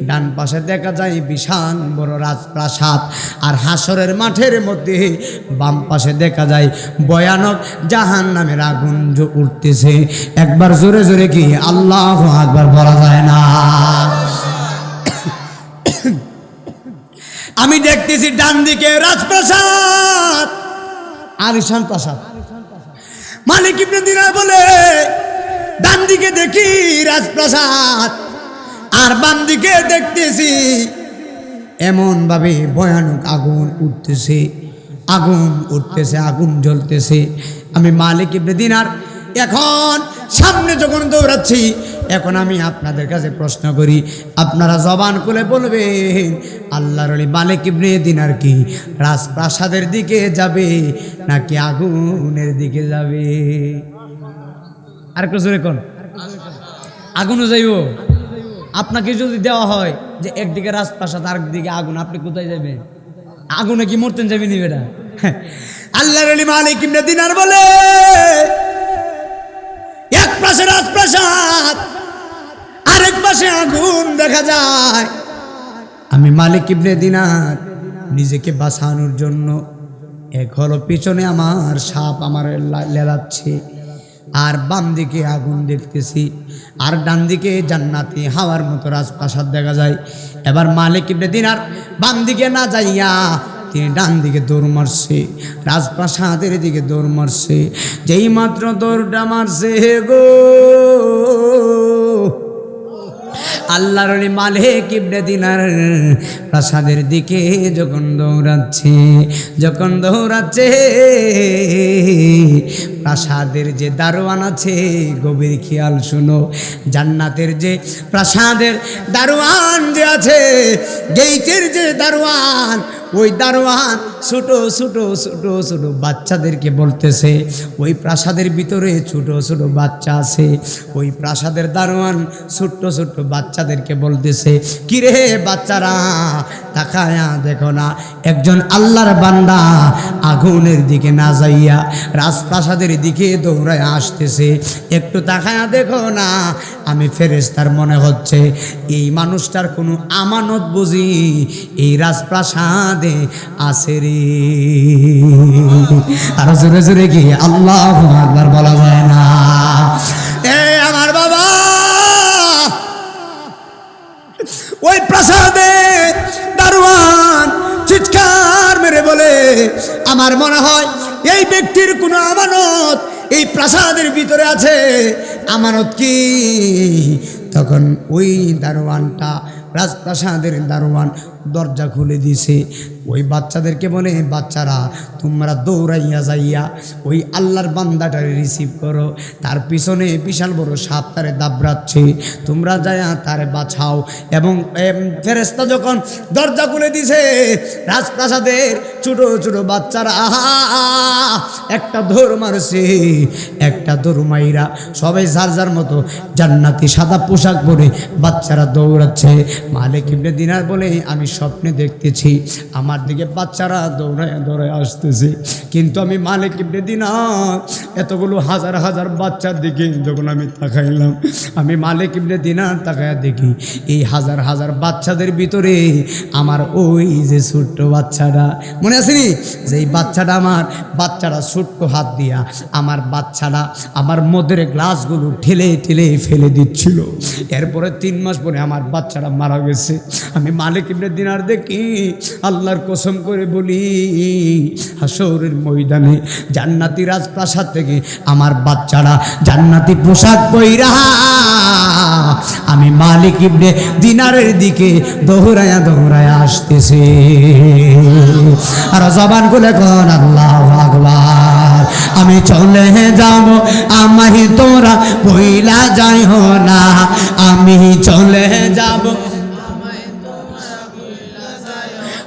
ডান পাশে দেখা যায় বিশাল বড় রাজপ্রাসাদ, আর হাসরের মাঠের মধ্যে বাম পাশে দেখা যায় ভয়ানক জাহান্নামের আগুন উঠতেছে। একবার জোরে জোরে কি আল্লাহু আকবার বলা যায় না? আমি দেখতেছি ডান দিকে রাজপ্রাসাদ, আলিশান প্রাসাদ। মালিক ইবনে দিনার বলে, ডান দিকে দেখি রাজপ্রাসাদ আর বাম দিকে দেখতেছি এমন ভাবে ভয়ানক আগুন উঠতেছে, আগুন উঠতেছে, আগুন জ্বলতেছে। আমি মালিক ইবনে দিনার এখন সামনে যখন দৌড়াচ্ছি, এখন আমি আপনাদের কাছে প্রশ্ন করি, আপনারা জবান খুলে বলবেন আল্লাহর ওলি মালিক ইবনে দিনার কি রাজপ্রাসাদের দিকে যাবে নাকি আগুনের দিকে যাবে? আর একটু জোরে কোন? আগুনও যাইব? আপনাকে যদি দেওয়া হয় যে একদিকে রাজপ্রাসাদ আর একদিকে আগুন, আপনি কোথায় যাবেন? আগুনে কি মরতেন যাবেন বেটা? আল্লাহর ওলি মালিক ইবনে দিনার বলে, এক পাশে রাজপ্রাসাদ আরেক পাশে আগুন দেখা যায়। আমি মালিক ইবনে দিনার নিজেকে বাঁচানোর জন্য এক হলো পিছনে আমার সাপ আমার লেলাচ্ছে, আর বাম দিকে আগুন দেখতেছি, আর ডান দিকে জান্নাতি হাওয়ার মতো রাজপ্রাসাদ দেখা যায়। এবার মালিক ইবনে দিনার বাম দিকে না যাইয়া তিনি ডান দিকে দৌড় মারছে, রাজপ্রাসাদের দিকে দৌড় মারছে। যেই মাত্র দৌড়টা মারছে গো, আল্লাহর ওলি মালিক ইবনে দিনার প্রাসাদের দিকে যখন দৌড়াচ্ছে প্রাসাদের যে দারোয়ান আছে, গভীর খেয়াল শুনো, জান্নাতের যে প্রাসাদের দারোয়ান যে আছে, গেইটের যে দারোয়ান, ওই দারোয়ান ছোট ছোট ছোট ছোট বাচ্চাদেরকে বলতেছে, ওই প্রাসাদের ভিতরে ছোট ছোট বাচ্চা আছে, ওই প্রাসাদের দারোয়ান ছোট্ট ছোট্ট বাচ্চাদেরকে বলতেছে, কিরে বাচ্চারা তাকায়া দেখো না, একজন আল্লাহর বান্দা আগুনের দিকে না যাইয়া রাজপ্রাসাদের দিকে দৌড়ায় আসতেছে, একটু তাকায়া দেখো না। আমি ফেরেশতার মনে হচ্ছে এই মানুষটার কোনো আমানত বুঝি এই রাজপ্রাসাদে আছে রে। আর জোরে জোরে কি আল্লাহু আকবার বলা যায় না? এ আমার বাবা, ওই প্রাসাদে দারোয়ান চিৎকার মেরে বলে, আমার মনে হয় এই ব্যক্তির কোনো আমানত এই প্রাসাদের ভিতরে আছে। আমানত কি? তখন ওই দারোয়ানটা, রাজপ্রাসাদের দারোয়ান দরজা খুলে দিছে, ওই বাচ্চাদেরকে বলে, বাচ্চারা তোমরা দৌড়াইয়া যাইয়া ওই আল্লাহর বান্দাটারে রিসিভ করো, তার পিছনে বিশাল বড় সাপ তারে দাবড়াচ্ছে, তোমরা যাইয়া তারে বাঁচাও। এবং ফেরেশতা যখন দরজা খুলে দিছে, রাজপ্রাসাদের ছোট ছোট বাচ্চারা একটা দৌড় মারছে, একটা দৌড় মাইরা সবাই যার যার মতো জান্নাতি সাদা পোশাক পরে বাচ্চারা দৌড়াচ্ছে। মালিক ইবনে দিনার বলে, আমি স্বপ্নে দেখতেছি আমার দিকে বাচ্চারা দৌড়ায় দৌড়ায় আসতেছে, কিন্তু আমি মালিক ইবনে দিনার এতগুলো হাজার হাজার বাচ্চার দিকে যখন আমি তাকাইলাম, আমি মালিক ইবনে দিনার তাকায়া দেখি এই হাজার হাজার বাচ্চাদের ভিতরে আমার ওই যে ছোট্ট বাচ্চাটা, মনে আসেনি যে এই বাচ্চাটা, আমার বাচ্চাটা ছোট্ট হাত দিয়া আমার বাচ্চাটা আমার মদের গ্লাসগুলো ঠেলে ঠেলে ফেলে দিচ্ছিল। এরপরে 3 মাস পরে আমার বাচ্চাটা মারা গেছে। আমি মালিক ইবনে দিনার দেখি, আল্লাহর কসম করে বলি, হাসরের ময়দানে জান্নাতি রাজপ্রাসাদ থেকে আমার বাচ্চারা জান্নাতি পোশাক পইরা আমি মালিক ইবনে দিনারের দিকে দৌড়ায়া দৌড়ায়া আসতেছে। আর জবান খুলে কোন আল্লাহু আকবার। আমি চলে যাব, আমায় তোরা বইলা যাইও না, আমি চলে যাব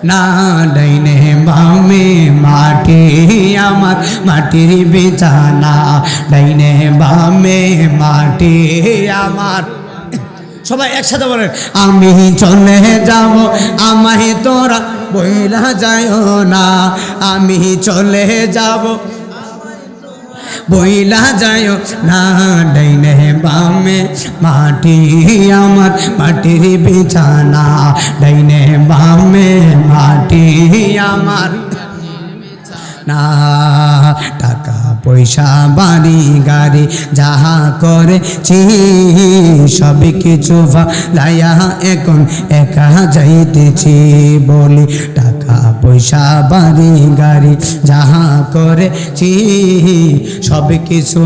না, ডাইনে বামে মাটি আমার মাটির বিছানা, ডাইনে বামে মাটি আমার। সবাই একসাথে বলেন, আমি চলে যাব, আমায় তোরা বইলা যাইও না, আমি চলে যাব বইলা যায় না, ডাইনে বামে মাটি আমার মাটির বিছানা, ডাইনে বামে মাটি আমার না। টাকা পয়সা বাড়ি গাড়ি যাহা করেছি সব কিছু লাইয়া এখন একা যাইতেছি, বলি টাকা পয়সা বাড়ি গাড়ি যাহা করেছি সব কিছু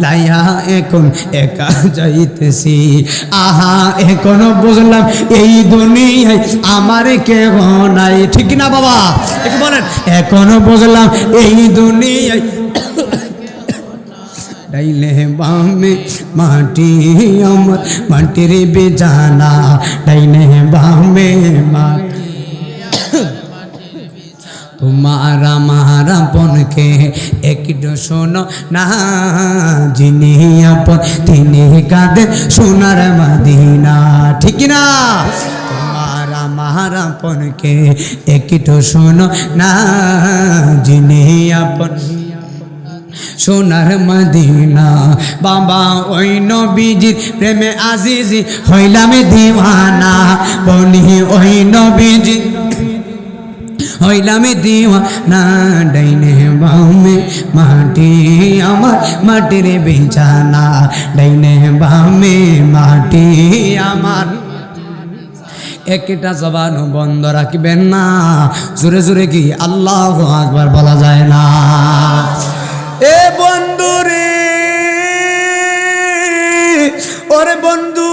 লাইয়া এখন একা যাইতেছি। আহা এখনো বুঝলাম এই দুনিয়ায় আমার কেহ নাই, ঠিক না বাবা? একটু বলেন, এখনো বুঝলাম এই দুনিয়ায় ডাইনে বামে মাটি আমার মাটির বিছানা, ডাইনে বামে মাটি। তোমার আমার আপনকে একটু শোনো না, যিনি আপন তিনি কাঁদেন সোনার মদিনা, ঠিক না? তোমার আমার আপনকে একটু শোনো না, যিনি আপন সোনার মদিনা। বাবা ওই নবীজির প্রেমে আজিজি হইলাম দিওয়ানা, বলি ওই নবীজি হইলাম দিওয়ানা ডাইনে বামে মাটি আমার মাটির বিছানা ডাইনে বামে মাটি আমার একটা জবান বন্ধ রাখবেন না জোরে জোরে কি আল্লাহু আকবার বলা যায় না এ বন্ধু রে ওরে বন্ধু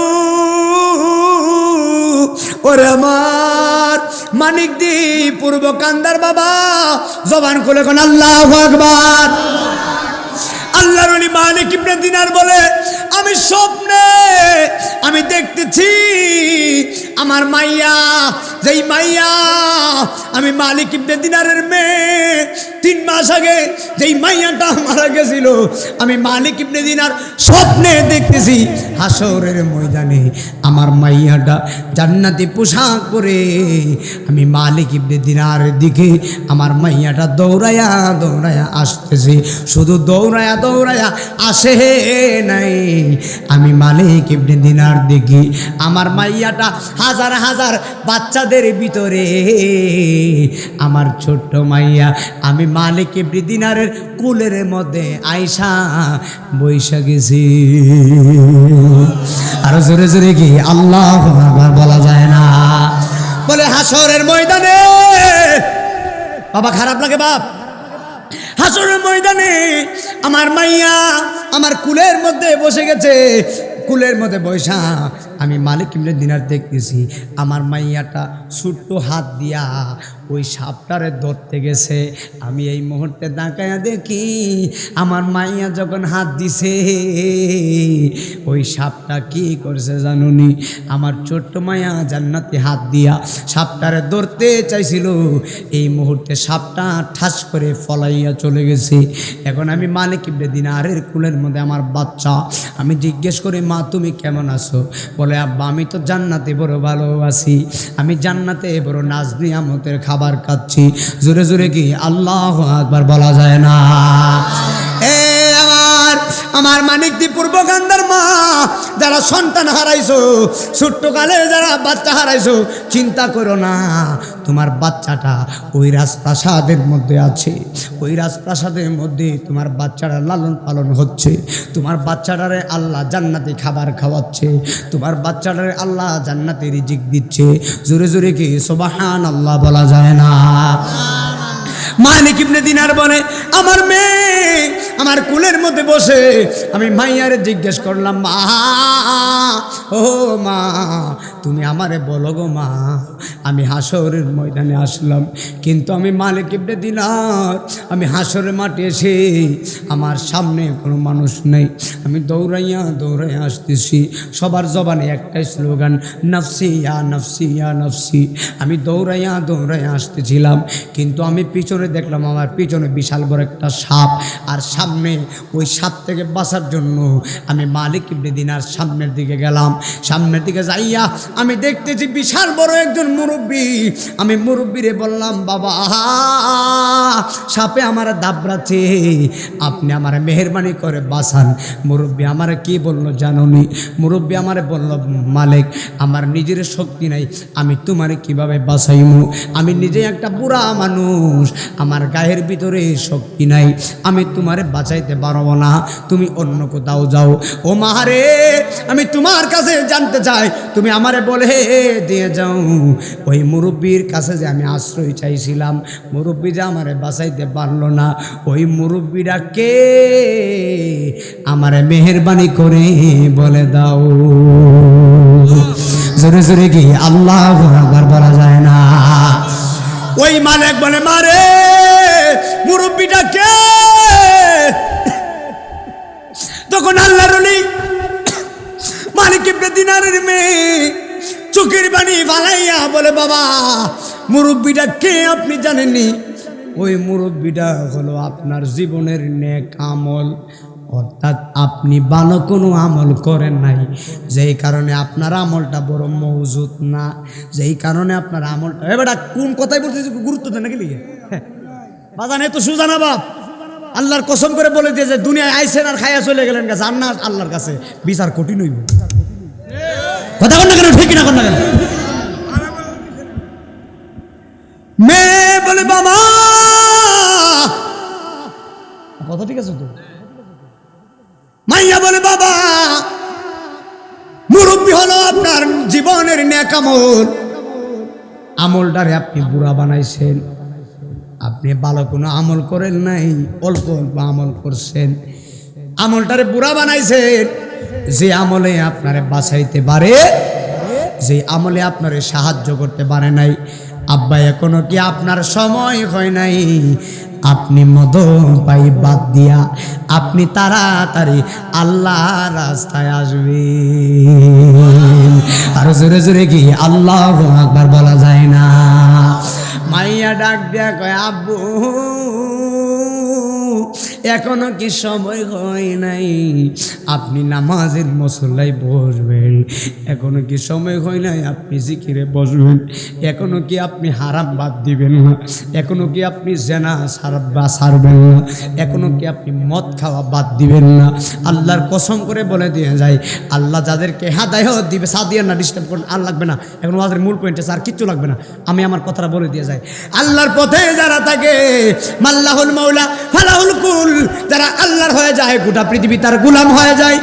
ওরে আমার মানিক দি পূর্ব কান্দার বাবা জবান খুলে কোন আল্লাহু আকবার আল্লাহর ওলি মালিক ইবনে দিনার বলে আমি স্বপ্নে আমি দেখতেছি আমার মাইয়া যেই মাইয়া আমি মালিক ইবনে দিনারের মেয়ে 3 মাস আগে যেই মাইয়াটা মারা গেছিল আমি মালিক ইবনে দিনার স্বপ্নে দেখতেছি হাসরের ময়দানে আমার মাইয়াটা জান্নাতি পোশাক পরে আমি মালিক ইবনে দিনারের দিকে আমার মাইয়াটা দৌড়ায়া দৌড়ায়া আসতেছে শুধু দৌড়ায়া দৌড়ায়া আসে নাই আমি মালিক ইবনে দিনার দেখি আমার মাইয়াটা হাজার হাজার বাচ্চাদের ভিতরে আমার ছোট্ট মাইয়া আমি মালিক ইবনে দিনারের কুলের মধ্যে আয়সা বৈশা গেছি আর জোরে জোরে কি আল্লাহু আকবার বলা যায় না বলে হাসরের ময়দানে বাবা খারাপ লাগে বাপ হাসরের ময়দানে আমার মাইয়া আমার কুলের মধ্যে বসে গেছে কুলের মধ্যে বৈশা আমি মালিক ইবনে দিনার দেখতেছি আমার মাইয়াটা ছোট্ট হাত দিয়া ওই সাপটারে ধরতে গেছে আমি এই মুহূর্তে তাকায়া দেখি আমার মাইয়া যখন হাত দিছে ওই সাপটা কি করছে জানুনি আমার ছোট্ট মাইয়া জান্নাতে হাত দিয়া সাপটারে ধরতে চাইছিল এই মুহূর্তে সাপটা ঠাস করে ফলাইয়া চলে গেছে এখন আমি মালিক ইবনে দিনারের কুলের মধ্যে আমার বাচ্চা আমি জিজ্ঞেস করি মা তুমি কেমন আছো বলে আব্বা আমি তো জান্নাতে বড় ভালো আছি আমি জান্নাতে বড় নাজ নিয়ামতের খাবার খাচ্ছি জোরে জোরে কি আল্লাহু আকবার বলা যায় না এ আমার মানিক দি পূর্বকান্দার মা যারা সন্তান হারাইছো ছোট্টকালে যারা বাচ্চা হারাইছো চিন্তা করো না তোমার বাচ্চাটা ওই রাজপ্রাসাদের মধ্যে আছে ওই রাজপ্রাসাদের মধ্যে তোমার বাচ্চাটা লালন পালন হচ্ছে তোমার বাচ্চাটারে আল্লাহ জান্নাতি খাবার খাওয়াচ্ছে তোমার বাচ্চাটারে আল্লাহ জান্নাতি রিজিক দিচ্ছে জোরে জোরে কি সুবহানাল্লাহ বলা যায় না মালিক ইবনে দিনার বলে আমার মেয়ে আমার কুলের মধ্যে বসে আমি মাইয়ারে জিজ্ঞেস করলাম মা ও মা তুমি আমারে বলো গো মা আমি হাসরের ময়দানে আসলাম কিন্তু আমি মালিক ইবনে দিনার আমি হাসরের মাঠে এসে আমার সামনে কোনো মানুষ নেই আমি দৌড়াইয়া দৌড়াইয়া আসতেছি সবার জবানে একটাই স্লোগান নফসি ইয়া নফসি ইয়া নফসি আমি দৌড়াইয়া দৌড়াইয়া আসতেছিলাম কিন্তু আমি পিছনে দেখলাম আমার পিছনে বিশাল বড় একটা সাপ আর সামনে ওই সাপ থেকে বাঁচার জন্য আমি মালিক ইবনে দিনার সামনের দিকে গেলাম সামনের দিকে যাইয়া আমি দেখতেছি বিশাল বড় একজন মুরব্বী আমি মুরব্বীরে বললাম বাবা সাপে আমার দাবড়াচ্ছে আপনি আমার মেহেরবানি করে বাঁচান মুরব্বী আমার কি বললো জানোনি মুরব্বী আমারে বলল মালিক আমার নিজের শক্তি নাই আমি তোমারে কিভাবে বাঁচাইমু আমি নিজে একটা বুড়া মানুষ আমার গায়ের ভিতরে শক্তি নাই আমি তোমারে বাঁচাইতে পারবো না তুমি অন্য কোথাও যাও ও মারে আমি তোমার কাছে জানতে চাই তুমি আমারে বলে দিয়ে যাও ওই মুরব্বীর কাছে যে আমি আশ্রয় চাইছিলাম মুরব্বী যে আমারে বাঁচাইতে পারলো না ওই মুরব্বীরা কে আমারে মেহেরবানি করে বলে দাও জোরে জোরে কি আল্লাহু আকবার বলা যায় না ওই মালিক বলে মারে মুরব্বীটা কে তখন আল্লাহর ওলি মালিক ইবনে দিনারের মেয়ে চোখের পানি ফালাইয়া বলে বাবা মুরব্বীটা কে আপনি জানেননি ওই মুরব্বীটা হলো আপনার জীবনের নেক আমল অর্থাৎ আপনি ভালো কোনো আমল করেন নাই যেই কারণে আপনার আমলটা বড় মওজুদ না যেই কারণে আপনার আমলটা এবারে কোন কথাই বলতেছি গুরুত্ব দেন নাকি লিখে বাজান এত সুজানা বাপ আল্লাহর কসম করে বলে দিয়ে যে দুনিয়ায় আইসেন আর খাইয়া চলে গেলেন কাছে আর না আল্লাহর কাছে বিচার কঠিন হইব কথা বল না কেন ঠিক না কেন মেয়ে বলে বাবা, কথা ঠিক আছে তো? মাইয়া বলে বাবা, মুরব্বী হলো আপনার জীবনের নেক আমল, আমলটারে আপনি বুড়া বানাইছেন। আপনি ভালো কোনো আমল করেন নাই, অল্প অল্প আমল করছেন, আমলটারে বুড়া বানাইছেন। যে আমলে আপনারে বাঁচাইতে পারে, যে আমলে আপনারে সাহায্য করতে পারে নাই, আব্বা এখনো কি আপনার সময় হয় নাই? আপনি মদপাই বাদ দিয়া আপনি তাড়াতাড়ি আল্লাহ রাস্তায় আসবেন। আর জোরে জোরে কি আল্লাহু আকবার বলা যায় না? মাইয়া ডাক দিয়া কয়, আব্বু এখনো কি সময় হয় নাই? আপনি নামাজের মুসল্লায় বসবেন, এখনো কি সময় হয় নাই? আপনি জিকিরে বসবেন, এখনো কি আপনি হারাম বাদ দিবেন না? এখনো কি আপনি জেনা ছাড়বেন না? এখনো কি আপনি মদ খাওয়া বাদ দিবেন না? আল্লাহর কসম করে বলে দিয়ে যায়, আল্লাহ যাদেরকে হেদায়েত দিবে, সাদিয়া না ডিস্টার্ব করুন, আর লাগবে না, এখন আমাদের মূল পয়েন্টে আর কিচ্ছু লাগবে না, আমি আমার কথাটা বলে দিয়ে যাই। আল্লাহর পথে যারা থাকে, মাল্লাহুল মাওলা ফালাহুল কুল, যারা আল্লাহর হয়ে যায়, গোটা পৃথিবী তার গোলাম হয়ে যায়।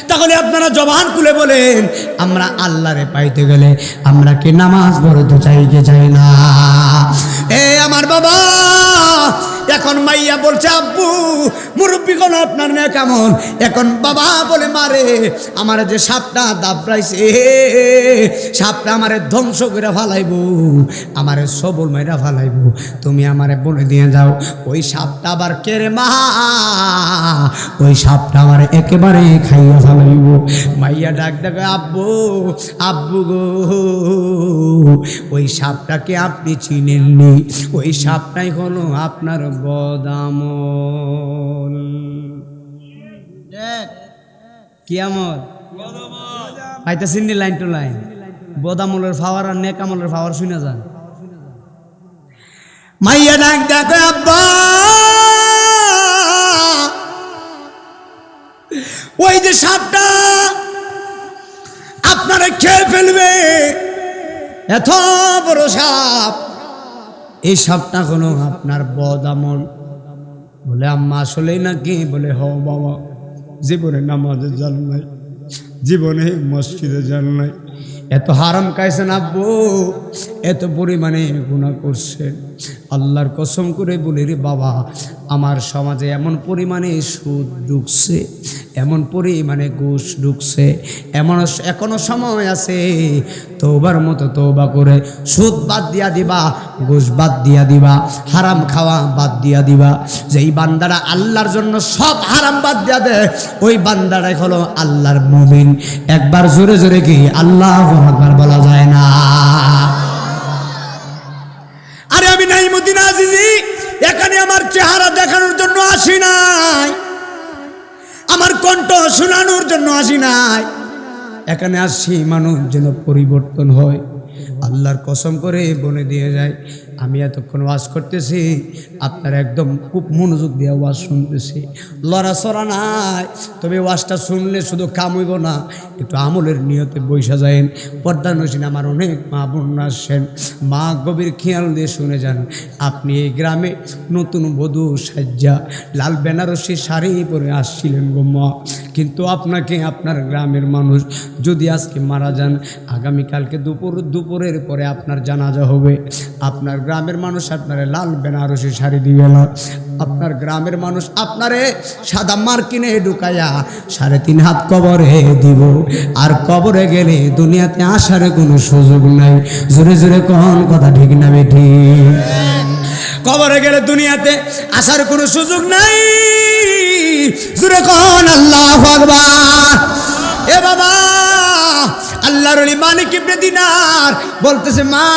তাহলে আপনারা জবান খুলে বলেন, আমরা আল্লাহরে পাইতে গেলে আমরা কি নামাজ পড়তে চাই কি চাই না? এ আমার বাবা, এখন মাইয়া বলছে, আব্বু মুরব্বী কোন আপনার না কেমন? এখন বাবা বলে, মারে আমার যে সাপটা দাবড়াইছে, সাপটা আমারে ধ্বংস করে ফালাইবো, আমারে সবল মাইরা ফালাইবো, তুমি আমারে বলে দিয়ে যাও ওই সাপটা আবার কেরে মা, ওই সাপটা আমারে একেবারে খাইয়া ফালাইবো। মাইয়া ডাক ডাকে, আব্বু আব্বু গো, ওই সাপটাকে আপনি চিনেননি, ওই সাপটাই হলো আপনার বদামল। কি আমল? পাইতেছেন নি? লাইন টু লাইন বদামলের ফাওয়ার আর নেকামলের ফাওয়ার শুনে যান। মাইয়া ডাক দেখো, আব্বা ওই যে সাপটা আপনারা খেয়ে ফেলবে, এত বড় সাপ, এই সাপটা হলো আপনার বদামল। বলে, আম্মা আসলেই নাকি? বলে, হ বাবা, জীবনে নামাজে যান নাই, জীবনে মসজিদে যান নাই, এত হারাম খাইছেন আব্বু, এত পরিমাণে গুনাহ করছেন। আল্লাহর কসম করে বলি রে বাবা, আমার সমাজে এমন পরিমাণে সুদ ঢুকছে, এমন পরিমাণে ঘুষ ঢুকছে, এখনো সময় আছে তওবার মতো তওবা করে সুদ বাদ দিয়া দিবা, ঘুষ বাদ দিয়া দিবা, হারাম খাওয়া বাদ দিয়া দিবা। যেই বান্দারা আল্লাহর জন্য সব হারাম বাদ দিয়া দেয়, ওই বান্দারাই হলো আল্লাহর মুমিন। একবার জোরে জোরে কি আল্লাহু আকবার বলা যায় না? আরে আমি নাইমুদ্দিন আজিজি এখানে আমার চেহারা দেখানোর জন্য আসি নাই, আমার কণ্ঠ শোনানোর জন্য আসি নাই, এখানে আসছি মানুষ যেন পরিবর্তন হয়। আল্লাহর কসম করে বলে দিয়ে যায়, আমি এতক্ষণ ওয়াজ করতেছি, আপনারা একদম খুব মনোযোগ দিয়ে ওয়াজ শুনতেছি, লড়াচড়া নাই। তবে ওয়াজটা শুনলে শুধু কাম হইব না, একটু আমলের নিয়তে বৈশা যায়েন। পর্দা নসীন আমার অনেক মা বোন আসেন, মা গভীর খেয়াল দিয়ে শুনে যান। আপনি এই গ্রামে নতুন বধূ সাজ্জা লাল বেনারসি শাড়ি পরে আসছিলেন গো মা, কিন্তু আপনাকে আপনার গ্রামের মানুষ যদি আজকে মারা যান, আগামীকালকে দুপুরের পরে আপনার জানাজা হবে, আপনার গ্রামের মানুষ আপনারে লাল বেনারসি শাড়ি দিবে না, আপনার গ্রামের মানুষ আপনারে সাদা মার্কিনে ঢুকাইয়া 3.5 হাত কবরে দিব। আর কবরে গেলে দুনিয়াতে আসার কোনো সুযোগ নাই। জোরে জোরে কোন কথা ঠিক না বেঠি? কবরে গেলে দুনিয়াতে আসার কোনো সুযোগ নাই। জোরে কোন আল্লাহু আকবার। এ বাবা, আল্লাহর ওলি মালিক ইবনে দিনার বলতেছে, মা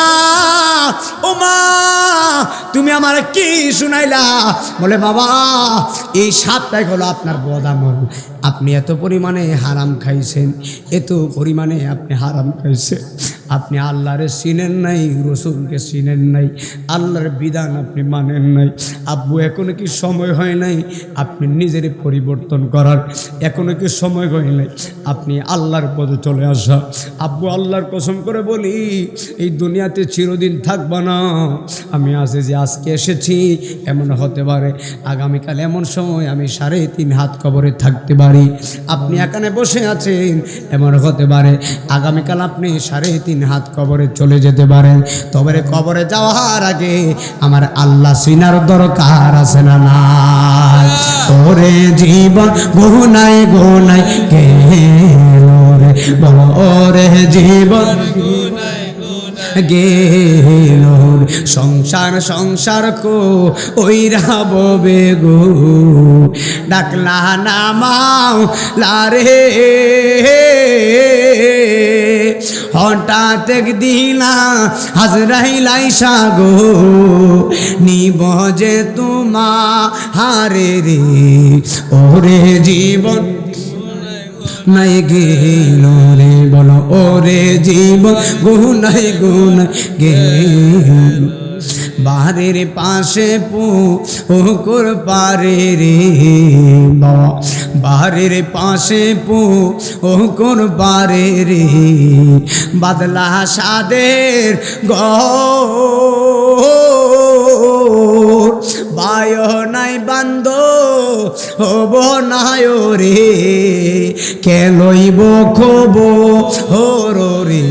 ও মা, তুমি আমার কি শুনাইলা? বলে, বাবা এই সাপটাই হলো আপনার বদামল, আপনি এত পরিমাণে হারাম খাইছেন, এত পরিমাণে আপনি হারাম খাইছেন, আপনি আল্লাহরে চিনেন নাই, রসুলকে চিনেন নাই, আল্লাহর বিধান আপনি মানেন নাই। আব্বু এখনো কি সময় হয় নাই আপনি নিজের পরিবর্তন করার? এখনো কি সময় হয় নাই আপনি আল্লাহর পথে চলে আসা? আব্বু আল্লাহর কসম করে বলি, এই দুনিয়াতে চিরদিন থাকবা না। আমি আজকে যে আজকে এসেছি, এমন হতে পারে আগামীকাল এমন সময় আমি 3.5 হাত কবরে থাকতে পারি। আপনি এখানে বসে আছেন, এমন হতে পারে আগামীকাল আপনি 3.5 হাত কবরে চলে যেতে পারেন। তবে কবরে যাওয়ার আগে আমার আল্লাহ চিনার দরকার আছে না নাই? ওরে জীবন গুনায় গুনায় গেল রে, বলো ওরে জীবন গেল, সংসার সংসার কো ওইরা ববে গো, ডাকলা নামাও লারে হঠাৎ একদিনা হাজরাইল আইসা গো, নিব যে তোমা হারে রে, ওরে জীবন নাই গেল রে, বলো ওরে জীবন গুনাই গুনাই গেল। বাহারের পাশে পুকুর পারে রে, বাহারের পাশে পুকুর পারে রে, বাদলা সাদের বায় নাই বান্দ হব নাই রে, কেলইব খব হর রে,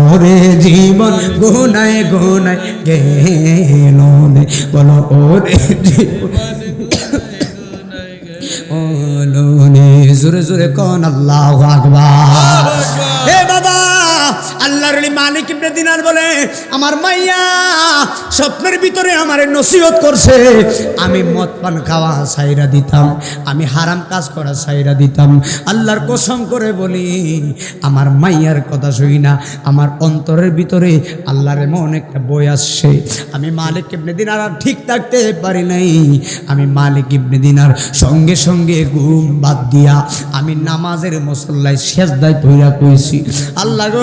ওরে জীবন গুনায় গুনায় গেল রে, বলো ওরে জোরে জোরে কোন আল্লাহু আকবার। হে বাবা, আল্লাহর ওলি মালিক ইবনে দিনার বলে, আমার মাইয়া স্বপ্নের ভিতরে আমারে নসিহত করছে, আমি মদ পান খাওয়া ছাইরা দিতাম, আমি হারাম কাজ করা ছাইরা দিতাম। আল্লাহর কসম করে বলি, আমার মাইয়ার কথা শুই না, আমার অন্তরের ভিতরে আল্লাহর এমন একটা বই আসছে। আমি মালিক ইবনে দিনার আর ঠিক থাকতে পারি নাই। আমি মালিক ইবনে দিনার সঙ্গে সঙ্গে ঘুম বাদ দিয়া আমি নামাজের মুসল্লায় সেজদায় পইরা কইছি, আল্লাহ গো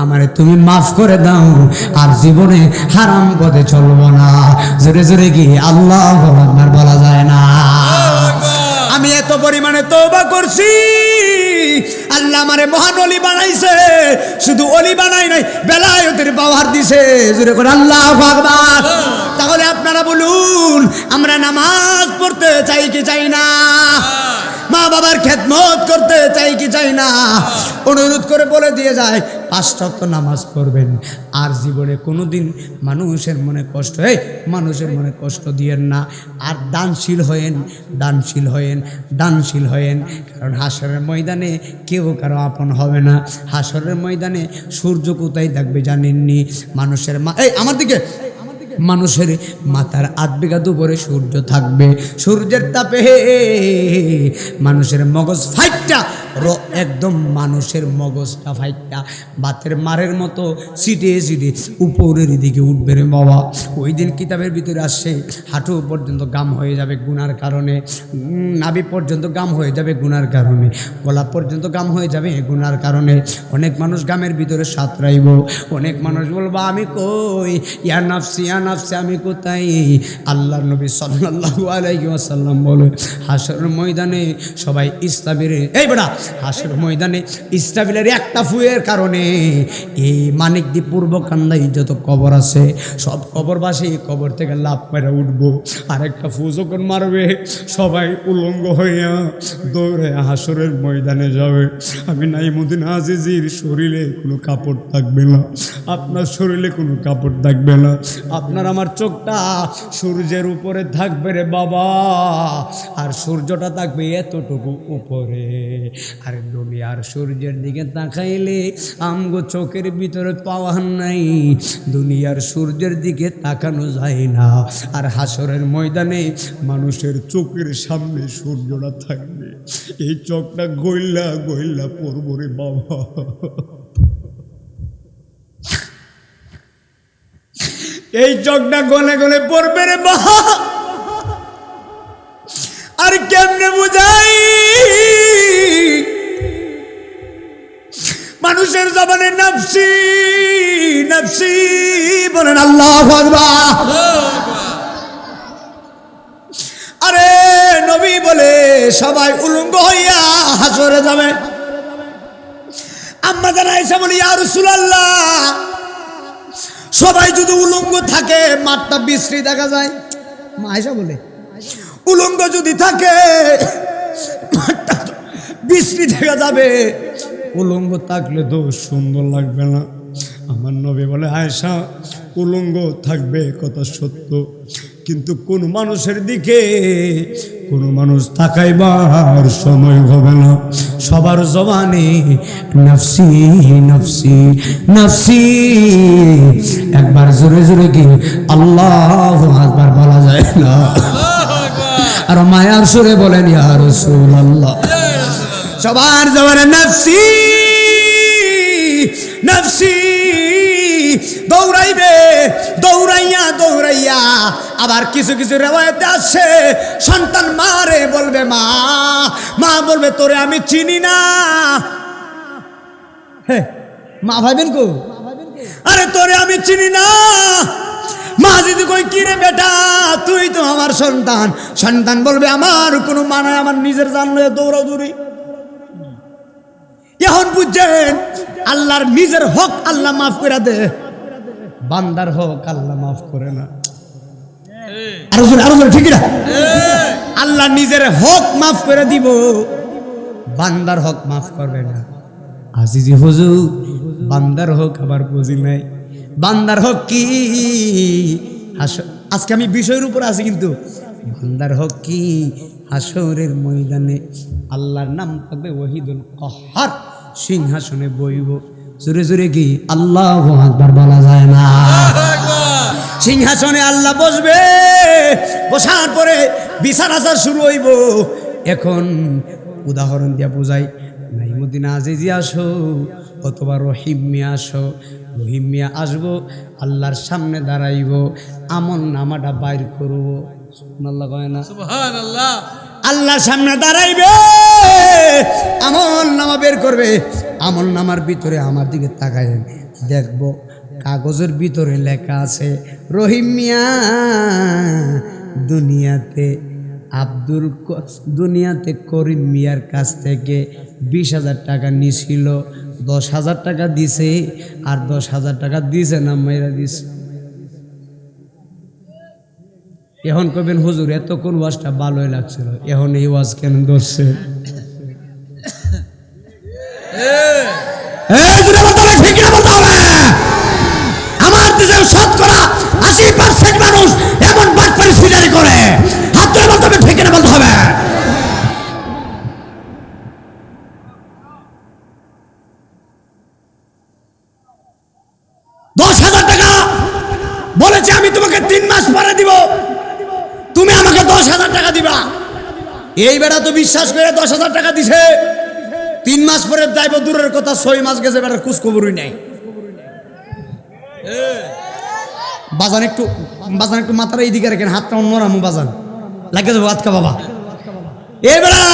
আমারে তুমি মাফ করে দাও, আর জীবনে হারাম পথে চলবো না। জোরে জোরে কি আল্লাহু আকবার বলা যায় না? আমি এত পরিমাণে তওবা করছি, আল্লাহ আমারে মহান ওলি বানাইছে, শুধু ওলি বানাই নাই, বেলায়েতের পাওয়ার দিছে। জোরে করে আল্লাহু আকবার। তাহলে আপনারা বলুন, আমরা নামাজ পড়তে চাই কি চাই না? মা বাবার খেদমত করতে চাই কি চাই না? অনুরোধ করে বলে দিয়ে যায়, 5 ওয়াক্ত নামাজ পড়বেন, আর জীবনে কোনোদিন মানুষের মনে কষ্ট, মানুষের মনে কষ্ট দিয়েন না। আর দানশীল হয়েন, দানশীল হয়েন, দানশীল হয়েন। কারণ হাসরের ময়দানে কেউ কারো আপন হবে না। হাসরের ময়দানে সূর্য কোথায় থাকবে জানেননি? মানুষের আমার দিকে মানুষের মাথার 8 বিঘা দুপুরে সূর্য থাকবে। সূর্যের তাপে মানুষের মগজ ফাইটটা একদম, মানুষের মগজটা ফাইটটা বাতের মারের মতো সিটিয়ে সিটিয়ে উপরের দিকে উঠবে রে বাবা। ওই দিন কিতাবের ভিতরে আসছে, হাঁটু পর্যন্ত গাম হয়ে যাবে গুনার কারণে, নাভি পর্যন্ত গাম হয়ে যাবে গুনার কারণে, গলা পর্যন্ত গাম হয়ে যাবে গুনার কারণে। অনেক মানুষ গামের ভিতরে সাঁতরাইব, অনেক মানুষ বলবো আমি কই, ইয়া নাফসি ইয়া নাফসি, আমি কোথায়? আল্লাহ নবী সাল্লাল্লাহু আলাইহি ওয়াসাল্লাম বলে, হাসরের ময়দানে সবাই ইসরাফিলের, এই বেটা, হাসরের ময়দানে ইসরাফিলের একটা ফুয়ের কারণে এই মানিকদি পূর্ব কান্দায় যত কবর আছে সব কবরবাসী কবর থেকে লাফ মেরে উঠবো। আরেকটা ফু যখন মারবে সবাই উলঙ্গ হইয়া দৌড়ে হাসরের ময়দানে যাবে। আমি নাইমুদ্দিন আজিজির শরীরে কোনো কাপড় থাকবে না, আপনার শরীরে কোনো কাপড় থাকবে না, আপনার আমার চোখটা সূর্যের উপরে থাকবে রে বাবা, আর সূর্যটা থাকবে এতটুকু উপরে। আর দুনিয়ার সূর্যের দিকে তাকাইলে আমগো চোখের ভিতরে পাওয়ার নাই, দুনিয়ার সূর্যের দিকে তাকানো যায় না। আর হাসরের ময়দানে মানুষের চোখের সামনে সূর্যটা থাকবে, এই চোখটা গইলা গইলা পড়ব রে বাবা। এই চোখটা গলে গলে পড়বে রে বাবা। আর কেমনে বুঝাই? মানুষ মানুষের জবানে নফসি নফসি বলেন আল্লাহু আকবার। আরে নবী বলে সবাই উলঙ্গ হইয়া হাসরে যাবে। আম্মা জান আয়েশা বলে ইয়া রাসূলুল্লাহ, সবাই যদি উলঙ্গ থাকে মাঠটা বিশ্রী দেখা যায়। মা আয়েশা বলে উলঙ্গ যদি থাকে মাঠটা বিশ্রী দেখা যাবে, উলঙ্গ থাকলে তো সুন্দর লাগবে না। আমার নবী বলে আয়েশা, উলঙ্গ থাকবে কথা সত্য, কিন্তু কোন মানুষের দিকে কোন মানুষ তাকাইবার সময় হবে না। সবার জবানে নফসি নফসি নফসি। একবার জোরে জোরে কি আল্লাহু আকবার বলা যায় না? আর মায়ার সুরে বলেন ইয়া রাসূলুল্লাহ। সবার জবানে নফসি নফসি। দৌড়াইবে, দৌড়াইয়া দৌড়াইয়া আবার কিছু কিছু রিওয়ায়াতে আসে সন্তান মারে বলবে মা, মা বলবে তোরে আমি চিনি না। হে মা ভাইবেন কো, আরে তোরে আমি চিনি না। মা যদি কই কি রে বেটা, তুই তো আমার সন্তান। সন্তান বলবে আমার কোনো মানে, আমার নিজের জানলে দৌড়াদৌড়ি। এখন বুঝছেন আল্লাহর নিজের হক আল্লাহ মাফ করে দে, বান্দার হক আল্লাহ মাফ করে না। আরো জোরে ঠিক না? আল্লাহ নিজের হক মাফ করে দিব, বান্দার হক মাফ করবে না। আজিজি হুজুর বান্দার হক আবার বুঝি নাই। বান্দার হক কি? আজকে আমি বিষয়ের উপর আছি, কিন্তু বান্দার হক কি? হাসরের ময়দানে আল্লাহর নাম থাকবে ওয়াহিদুল কাহ্হার, সিংহাসনে বইব। জোরে জোরে কি আল্লাহু আকবার বলা যায় না? সিংহাসনে আল্লাহ বসবে, বসার পরে বিচার আচার শুরু হইব। এখন উদাহরণ দিয়া বুঝাই, নাইমুদ্দিন আজিজি আসো অথবা রহিম মিয়া আসো। রহিম মিয়া আসবো, আল্লাহর সামনে দাঁড়াইব, আমল নামাটা বাইর করব। সুবহানাল্লাহ কয় না? সুবহানাল্লাহ। আল্লাহর সামনে দাঁড়াইবে, আমল নামা বের করবে। আমল নামার ভিতরে আমার দিকে তাকায় দেখব, কাগজের ভিতরে লেখা আছে রহিম মিয়া দুনিয়াতে করিম মিয়ার কাছ থেকে 20,000 টাকা নিছিল, 10,000 টাকা দিছে, আর 10,000 টাকা দিছে না মাইরা দিছে। এখন কবেন হুজুর এতক্ষণ ওয়াজটা ভালোই লাগছিল, এখন এই ওয়াজ কেন ধরছে? আমার দেশের শতকরা 80% মানুষ এমন বাটপারি সিটারি করে, হাত ধরে বলতে হবে, ঠিক না বলতে হবে। টাকা বলেছে আমি তোমাকে 3 মাস পরে দিব, তুমি আমাকে 10,000 টাকা দিবা। এই বেটা তো বিশ্বাস করে 10,000 টাকা দিছে। 3 মাস পরে যাইব দূরের কথা, 6 মাস গেছে, বেটার খোঁজ খবরই নাই। বাজান একটু মাথার এইদিকে রাখেন, হাতটা অন্যরামু বাজান লাগে যাবো হাতকা বাবা। এই বেটা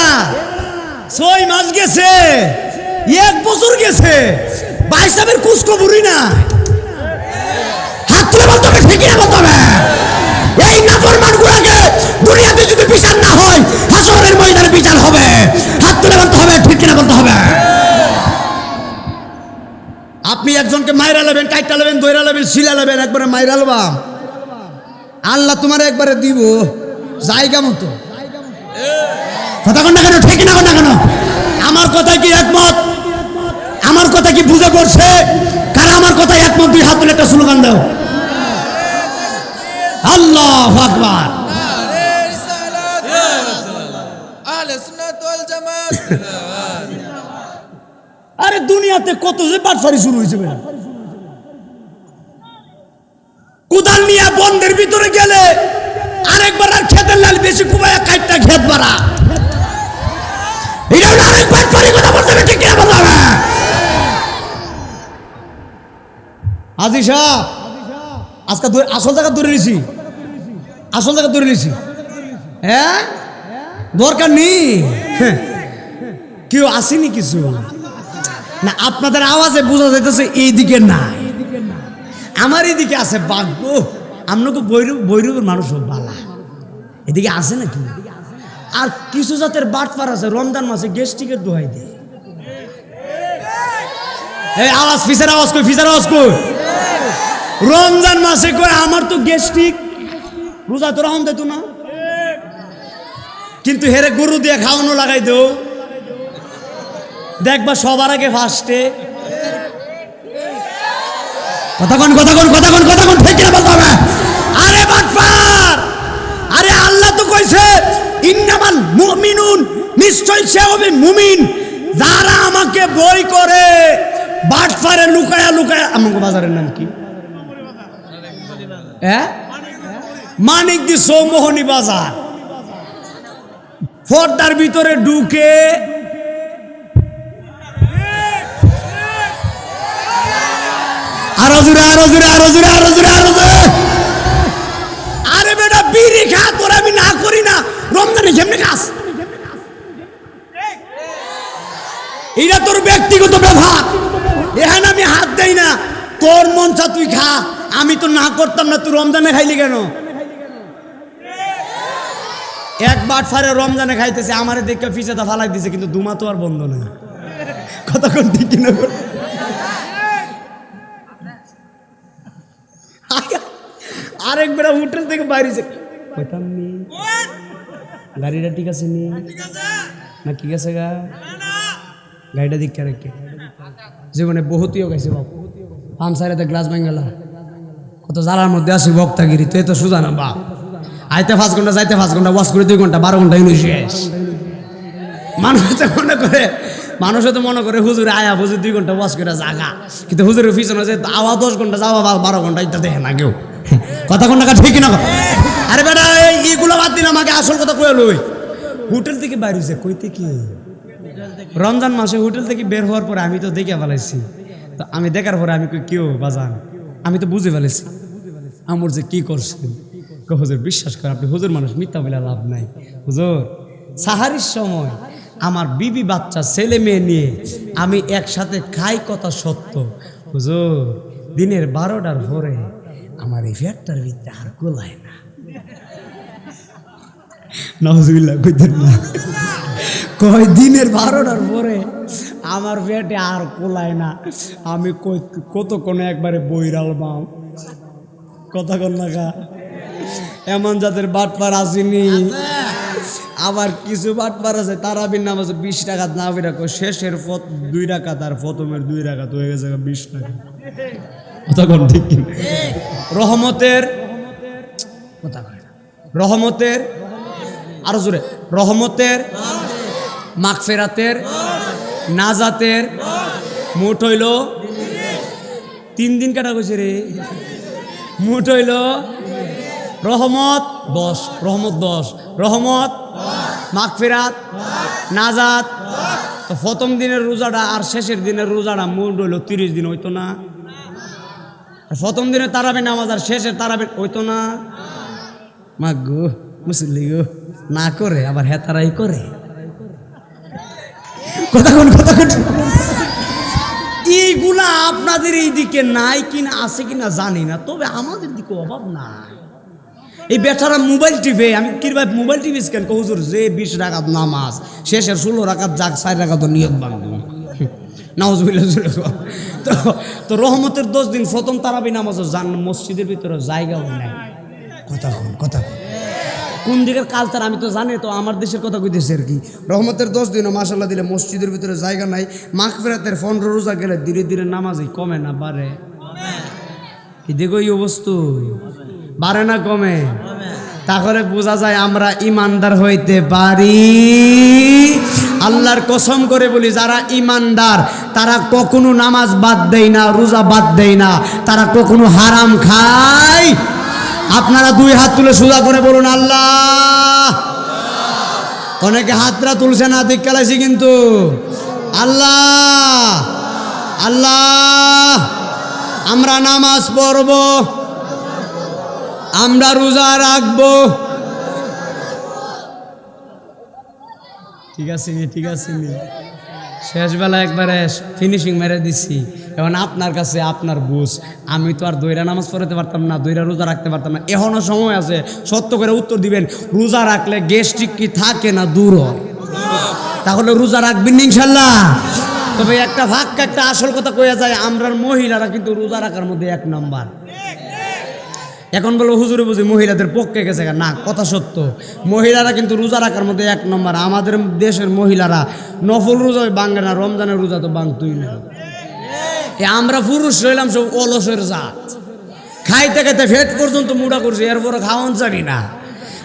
6 মাস গেছে, 1 বছর গেছে, ভাই সাহেবের খোঁজ খবরই না। হাত তুলে বলতে হবে, ঠিক না বলতে হবে। এই নাফরমানগুলোকে দুনিয়াতে যদি বিচার না হয়, হাসরের ময়দানে বিচার হবে। হাত তুলে বলতে হবে, ঠিক না বলতে হবে। আপনি একজনকে মাইরা নেবেন, কাইটা নেবেন, দইরা নেবেন, শিলা নেবেন, একবারে মাইরা লবা, আল্লাহ তোমার একবারে দিব জায়গা মতো। কথা কন না কেন, ঠিক না কন না কেন? আমার কথা কি একমত? আমার কথা কি বুঝে পড়ছে? কারা আমার কথা একমত? 2 হাত তুলে একটা স্লোগান দাও, আল্লাহু আকবার। আরে দুনিয়াতে কত যে বাটফারি শুরু হয়েছে, কোদাল নিয়ে বন্ধের ভিতরে গেলে আরেকবার আর খেতের লাল বেশি কুবাইয়া কাইটটা খেত বাড়া। এটা হলো আরেক বাটফারি, কথা বলতে হবে, ঠিক না বলতে হবে। আজি সাহেব আজকে আসল জায়গা ধরে নিছি, আসল জায়গা ধরে নিছি। হ্যাঁ দরকার নেই, কেউ আসেনি কিছু। না আপনাদের আওয়াজে বোঝা যাইতেছে এইদিকে নাই, আমার এইদিকে আছে ভাগ্য। আপনাকে বৈরবের মানুষ বালা এদিকে আছে নাকি? আর কিছু জাতের বাটপার আছে রমজান মাসে গ্যাস্ট্রিকের দোহাই দেয়। এই আওয়াজ ফিসার আওয়াজ কই, ফিসার আওয়াজ কই। রমজান মাসে কই আমার তো গ্যাস্ট্রিক, রোজা তো রহম দিত না, কিন্তু হেরে গরু দিয়ে খাওয়ানো লাগাই দেও, দেখবা সবার আগে ফার্স্টে। কথাক্ষণ কথাক্ষণ কথাক্ষণ কথাক্ষণ ঠিক কিনা বলতে হবে। আরে বাটপার, আরে আল্লাহ তো কইছে ইন্নামাল মুমিনুন, নিশ্চয় সে হবে মুমিন যারা আমাকে বই করে। বাটপারে লুকায়া লুকায়া, আমাকে বাজারের নাম কি? মানিক দি সৌমোহনী বাজার। ফর্দার ভিতরে ঢুকে আরো জোরে আরো জোরে আরো জোরে আরো জোরে আরো জোরে। আরে বেটা বিড়ি খা, তোর আমি না করি না, রমজানে কেমনে খাস? এটা তোর ব্যক্তিগত ব্যাপার, এখানে আমি হাত দেই না। তোর মন চা তুই খা, আমি তো না করতাম না। তুই রমজানে খাইলি কেন? একবার ফারে রমজানে খাইতেছে, আমারে দেখে ফিসাটা ফালাই দিছে, কিন্তু দুমা তো আর বন্ধ না। কথা কোন ঠিক কিনা? আরেকবার হোটেল থেকে বাইরেছে, গাড়িটা ঠিক আছে নি না কি আছে গা? গাড়িটা দিকে রেখে জীবনে বহুতিও গেছে বাবু। পামসাইরাতে গ্লাস ভাঙ্গেলা, কত জ্বালার মধ্যে আসি বক্তাগিরি। তুই তো সুজা না বাপ, আইতে 5 ঘন্টা যাইতে 5 ঘন্টা, ওয়াশ করে 2 ঘন্টা, 12 ঘন্টা ইউনি শেষ। মানুষ তো মনে করে হুজুরে আয়া হুজুর 2 ঘন্টা ওয়াশ করে জাগা, কিন্তু হুজুরের পিছনে যে আওয়া 10 ঘন্টা যাওয়া 12 ঘন্টা, এটা দেখে না কেউ। কথা কোন টাকা ঠিক না? আরে বেটা এইগুলো বাদ দিন, আমাকে আসল কথা কয়ে লই। হোটেল থেকে বাইরেছে কইতে কি? রমজান মাসে হোটেল থেকে বের হওয়ার পরে আমি তো দেখে ফেলাইছি। তো আমি দেখার পরে আমি কই কেউ বাজান, আমি তো বুঝে ফেলেছি আমার যে কি করছে। হুজুর বিশ্বাস করে, আপনি হুজুর মানুষ, মিথ্যা বলে লাভ নাই। হুজুর সাহারির সময় আমার বিবি বাচ্চা ছেলে মেয়ে নিয়ে আমি একসাথে খাই, কথা সত্য। হুজুর দিনের 12টার পরে আমার এই ফ্যাটটার ভিতরে আর গোলায় না। নাউজুবিল্লাহ কইতেন না, কয় দিনের 12টার পরে আমার পেটে আর কোলায় না। আমি কতক্ষণ একবারে বইরালবাম। কথা কন না খা, এমন যাদের বাটপার আসেনি। আবার কিছু বাটপার আছে, তারাবির নামাজ 20 টাকা না বেরা কয় শেষের 2 রাকাত আর প্রথমের 2 রাকাত হয়ে গেছে 20 টাকা। কথা কন ঠিক কি? রহমতের কথা কয়, রহমতের আরো জোরে, রহমতের, মাগফিরাতের, নাজাতের মোট হইল 3 দিন কাটা কইছে রে। মোট হইল রহমত 10, রহমত 10, রহমত, মাগফিরাত, নাজাত। তো প্রথম দিনের রোজাটা আর শেষের দিনের রোজাটা মোট হইল 30 দিন, হইতো না? প্রথম দিনে তারাবি নামাজ আর শেষের তারাবি হইতো না? মাগো মুসল্লি গো না করে আবার হেতারাই করে। কথা কোন কথা কোন? এইগুলা আপনাদের এই দিকে নাই কিনা, আছে কিনা জানি না, তবে আমাদের দিকে অভাব নাই। এই বেচারা মোবাইল টিপে, আমি কিভাবে মোবাইল টিপি কেন? হুজুর যে 20 রাকাত নামাজ শেষের 16 রাকাত যাক 4 রাকাত নিয়ত ভাঙবে। নাউজুবিল্লাহ। তো রহমতের 10 দিন প্রথম তারাবি নামাজও যান, মসজিদের ভিতরে জায়গাও নাই। কথা কোন কথা কোন দিকের কালচার আমি তো জানি, তো আমার দেশের কথা কইতেছে আর কি। রহমতের 10 দিনও মাশাআল্লাহ দিলে মসজিদের ভিতরে জায়গা নাই। মাগফিরাতের 15 রোজা গেলে ধীরে ধীরে নামাজই কমে না বাড়ে? কি দেখো এই অবস্থা, বাড়ে না কমে? তাহলে বোঝা যায় আমরা ইমানদার হইতে পারি। আল্লাহর কসম করে বলি, যারা ইমানদার তারা কখনো নামাজ বাদ দেয় না, রোজা বাদ দেয় না, তারা কখনো হারাম খায়। আপনারা 2 হাত তুলে সোজা করে বলুন আল্লাহ। অনেকে হাতরা তুলছে না, দিক কালাইছি কিন্তু। আল্লাহ আল্লাহ, আমরা নামাজ পড়ব, আমরা রোজা রাখবো। ঠিক আছে নি, ঠিক আছে নি। শেষবেলা একবারে ফিনিশিং মেরে দিছি। এখন আপনার কাছে আপনার বুঝ, আমি তো আর দইরা নামাজ পড়াতে পারতাম না, দইরা রোজা রাখতে পারতাম না। এখনও সময় আছে, সত্য করে উত্তর দিবেন। রোজা রাখলে গ্যাস্ট্রিক কি থাকে না দূর হয়? তাহলে রোজা রাখবেন ইনশাল্লাহ। তবে একটা আসল কথা কইয়া যায়, আমরার মহিলারা কিন্তু রোজা রাখার মধ্যে 1 নম্বর। এখন বলো হুজুরে বুঝি মহিলাদের পক্ষে গেছে, না কথা সত্য। মহিলারা কিন্তু রোজা রাখার মধ্যে 1 নম্বর। আমাদের দেশের মহিলারা নফল রোজা ভাঙে না, রমজানের রোজা তো ভাঙতই না। আমরা পুরুষ রইলাম সব অলসের জাত, খাইতে খাইতে ফেট পর্যন্ত মুড়া করছি, এরপরে খাওয়ান জানি না।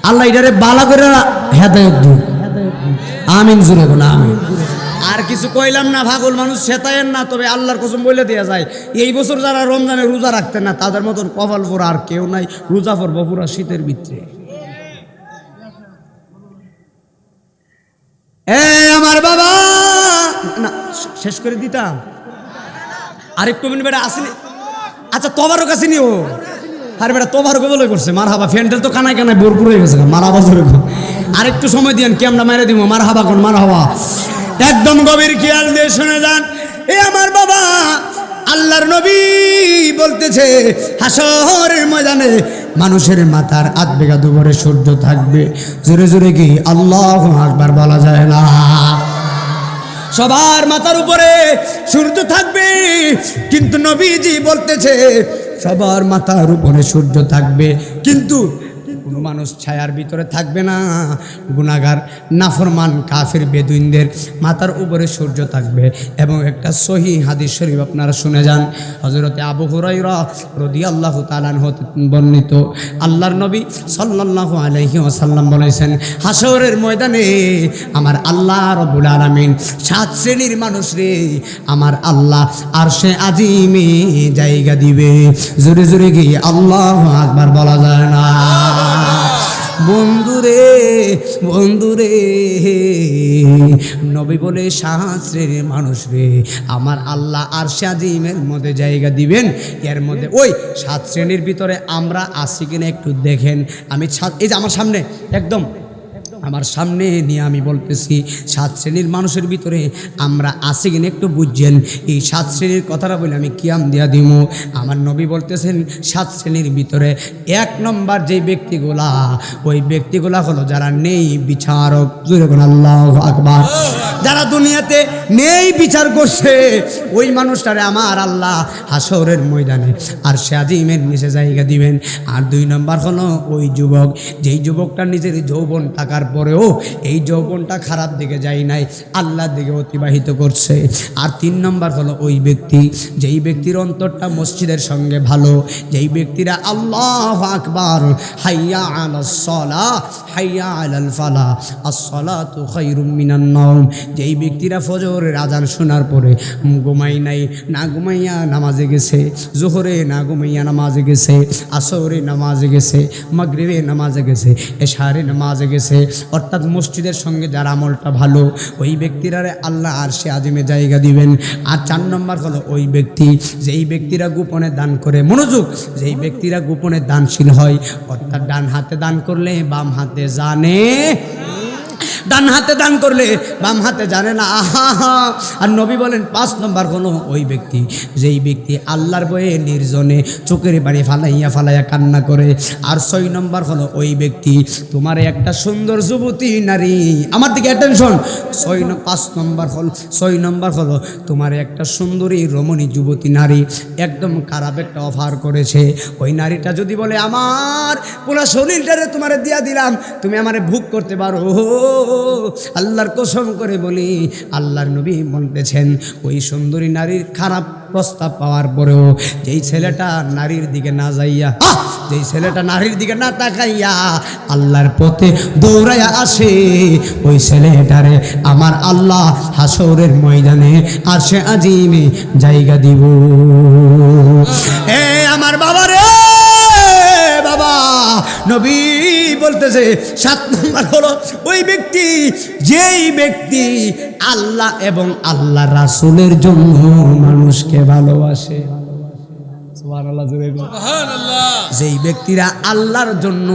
আল্লাহ এটারে বালা করে হেদায়েত দিন, আমিন জুড়ে বলো আমিন। আর কিছু কইলাম না, পাগল মানুষ শেতায়েন না। তবে আল্লাহর কসম বলে দেওয়া যায়, এই বছর যারা রমজানে রোজা রাখতেন না, তাদের মতন কপাল পোড়া আর কেউ নাই। রোজা পড়বো পুরা শীতের ভিতরে। আমার বাবা না, শেষ করে দিতাম আরেকটু মিনিট বেটা আসেনি। আচ্ছা তবারও কাছে নিও, আরে বেটা তোবার বলে করছে মার হাবা। ফ্যান্ডেল তো কানায় কানায় ভরপুর হয়ে গেছে, মার হাবা ধরে। আরেকটু সময় দিয়েন, কি আমরা মেরে দিব। মার হাবা কোন মার হাবা, একদম গভীর খেয়াল দিয়ে শুনে যান। এ আমার বাবা, আল্লাহর নবী বলতেছে হাসরের ময়দানে মানুষের মাথার 8 বিঘা দুপুরে সূর্য থাকবে। জোরে জোরে কি আল্লাহু আকবার বলা যায় না? সবার মাথার উপরে সূর্য থাকবে, কিন্তু নবীজি বলতেছে সবার মাথার উপরে সূর্য থাকবে, কিন্তু কোনো মানুষ ছায়ার ভিতরে থাকবে না। গুনাহগার নাফরমান কাফির বেদুইনদের মাথার উপরে সূর্য থাকবে। এবং একটা সহিহ হাদিস শরীফ আপনারা শুনে যান, হযরতে আবু হুরায়রা রাদিয়াল্লাহু তাআলা আনহু বর্ণিত, আল্লাহর নবী সাল্লাল্লাহু আলাইহি ওয়াসাল্লাম বলেছেন, হাসরের ময়দানে আমার আল্লাহ রাব্বুল আলামিন 7 শ্রেণীর মানুষ রে আমার আল্লাহ আরশে আজিমে জায়গা দিবে। জোরে জোরে কি আল্লাহু আকবার বলা যায় না? বন্ধুরে বন্ধুরে, নবী বলে 7 শ্রেণীর মানুষ রে আমার আল্লাহ আরশে আজিমের মধ্যে জায়গা দিবেন। এর মধ্যে ওই 7 শ্রেণীর ভিতরে আমরা আছি কিনা একটু দেখেন। আমি এই যে আমার সামনে, একদম আমার সামনে নিয়ে আমি বলতেছি, 7 শ্রেণীর মানুষের ভিতরে আমরা আছি কিনা একটু বুঝছেন। এই 7 শ্রেণীর কথাটা বলে আমি কিয়াম দিয়া দিব। আমার নবী বলতেছেন 7 শ্রেণীর ভিতরে 1 নম্বর যে ব্যক্তিগুলা, ওই ব্যক্তিগুলা হলো যারা নেই বিচারক। আল্লাহু আকবার। যারা দুনিয়াতে নেই বিচার করছে, ওই মানুষটারে আমার আল্লাহ হাসরের ময়দানে আর সে আজিমের নিচে জায়গা দিবেন। আর 2 নম্বর হলো ওই যুবক, যেই যুবকটা নিজের যৌবন থাকার পরেও এই যৌবনটা খারাপ দিকে যায় নাই, আল্লাহর দিকে অতিবাহিত করছে। আর 3 নম্বর হলো ওই ব্যক্তি, যেই ব্যক্তির অন্তরটা মসজিদের সঙ্গে ভালো, যেই ব্যক্তিরা আল্লাহু আকবার, হাইয়া আলাস সালাহ হাইয়া আলাল ফালাহ, আস-সালাতু খায়রুম মিনান নাওম, যেই ব্যক্তিরা ফজরের আজান শোনার পরে ঘুমাই নাই, না ঘুমাইয়া নামাজে গেছে, জোহরে না ঘুমাইয়া নামাজে গেছে, আসরে নামাজে গেছে, মাগরিবে নামাজে গেছে, এশারে নামাজে গেছে, অর্থাৎ মসজিদের সঙ্গে যার আমলটা ভালো, ওই ব্যক্তিরারে আল্লাহ আরশে আজিমে জায়গা দিবেন। আর 4 নম্বর হলো ওই ব্যক্তি, যেই ব্যক্তিরা গোপনে দান করে, মনোযোগ, যেই ব্যক্তিরা গোপনে দানশীল হয়, অর্থাৎ ডান হাতে দান করলে বাম হাতে জানে, ডান হাতে দান করলে বাম হাতে জানে না। আর নবী বলেন 5 নম্বর হলো ওই ব্যক্তি, যেই ব্যক্তি আল্লাহর ভয়ে নির্জনে চোখের পানি ফালাইয়া ফালাইয়া কান্না করে। আর 6 নম্বর হলো ওই ব্যক্তি, তোমার একটা সুন্দর যুবতী নারী, আমার দিকে অ্যাটেনশন, 5 নম্বর হলো তোমার একটা সুন্দরী রমণী যুবতী নারী একদম খারাপ একটা অফার করেছে। ওই নারীটা যদি বলে আমার পুরো শরীরটারে তোমারে দিয়া দিলাম, তুমি আমারে ভোগ করতে পারো, আল্লাহর কসম করে বলি, আল্লাহর নবী বলতেছেন ওই সুন্দরী নারীর খারাপ প্রস্তাব পাওয়ার পরেও যেই ছেলেটা নারীর দিকে না যাইয়া, যেই ছেলেটা নারীর দিকে না তাকাইয়া আল্লাহর পথে দৌড়াইয়া আসে, ওই ছেলেটারে আমার আল্লাহ হাসরের ময়দানে আরশে আজিমে জায়গা দিব। আমার বাবা রে বাবা, নবী বলতেছে 7 নম্বর হলো ওই ব্যক্তি, যেই ব্যক্তি আল্লাহ এবং আল্লাহ রাসূলের জন্য মানুষকে ভালোবাসে। সুবহানাল্লাহ জোরে বলুন। যেই ব্যক্তিরা আল্লাহর জন্য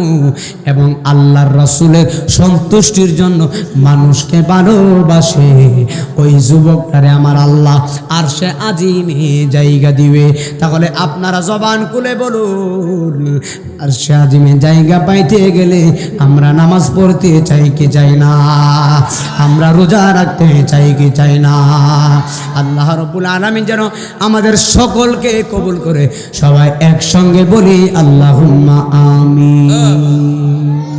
এবং আল্লাহর রাসূলের সন্তুষ্টির জন্য মানুষকে ভালোবাসে, ওই যুবকটারে আমার আল্লাহ আরশে আজিমে জায়গা দিবে। তাহলে আপনারা জবান খুলে বলুন, আরশে আজিমে জায়গা পাইতে গেলে আমরা নামাজ পড়তে চাই কি চাই না? আমরা রোজা রাখতে চাই কি চাই না? আল্লাহ রাব্বুল আলামিন যেন আমাদের সকলকে কবুল করে। সবাই একসঙ্গে বলি আল্লাহুম্মা আমিন।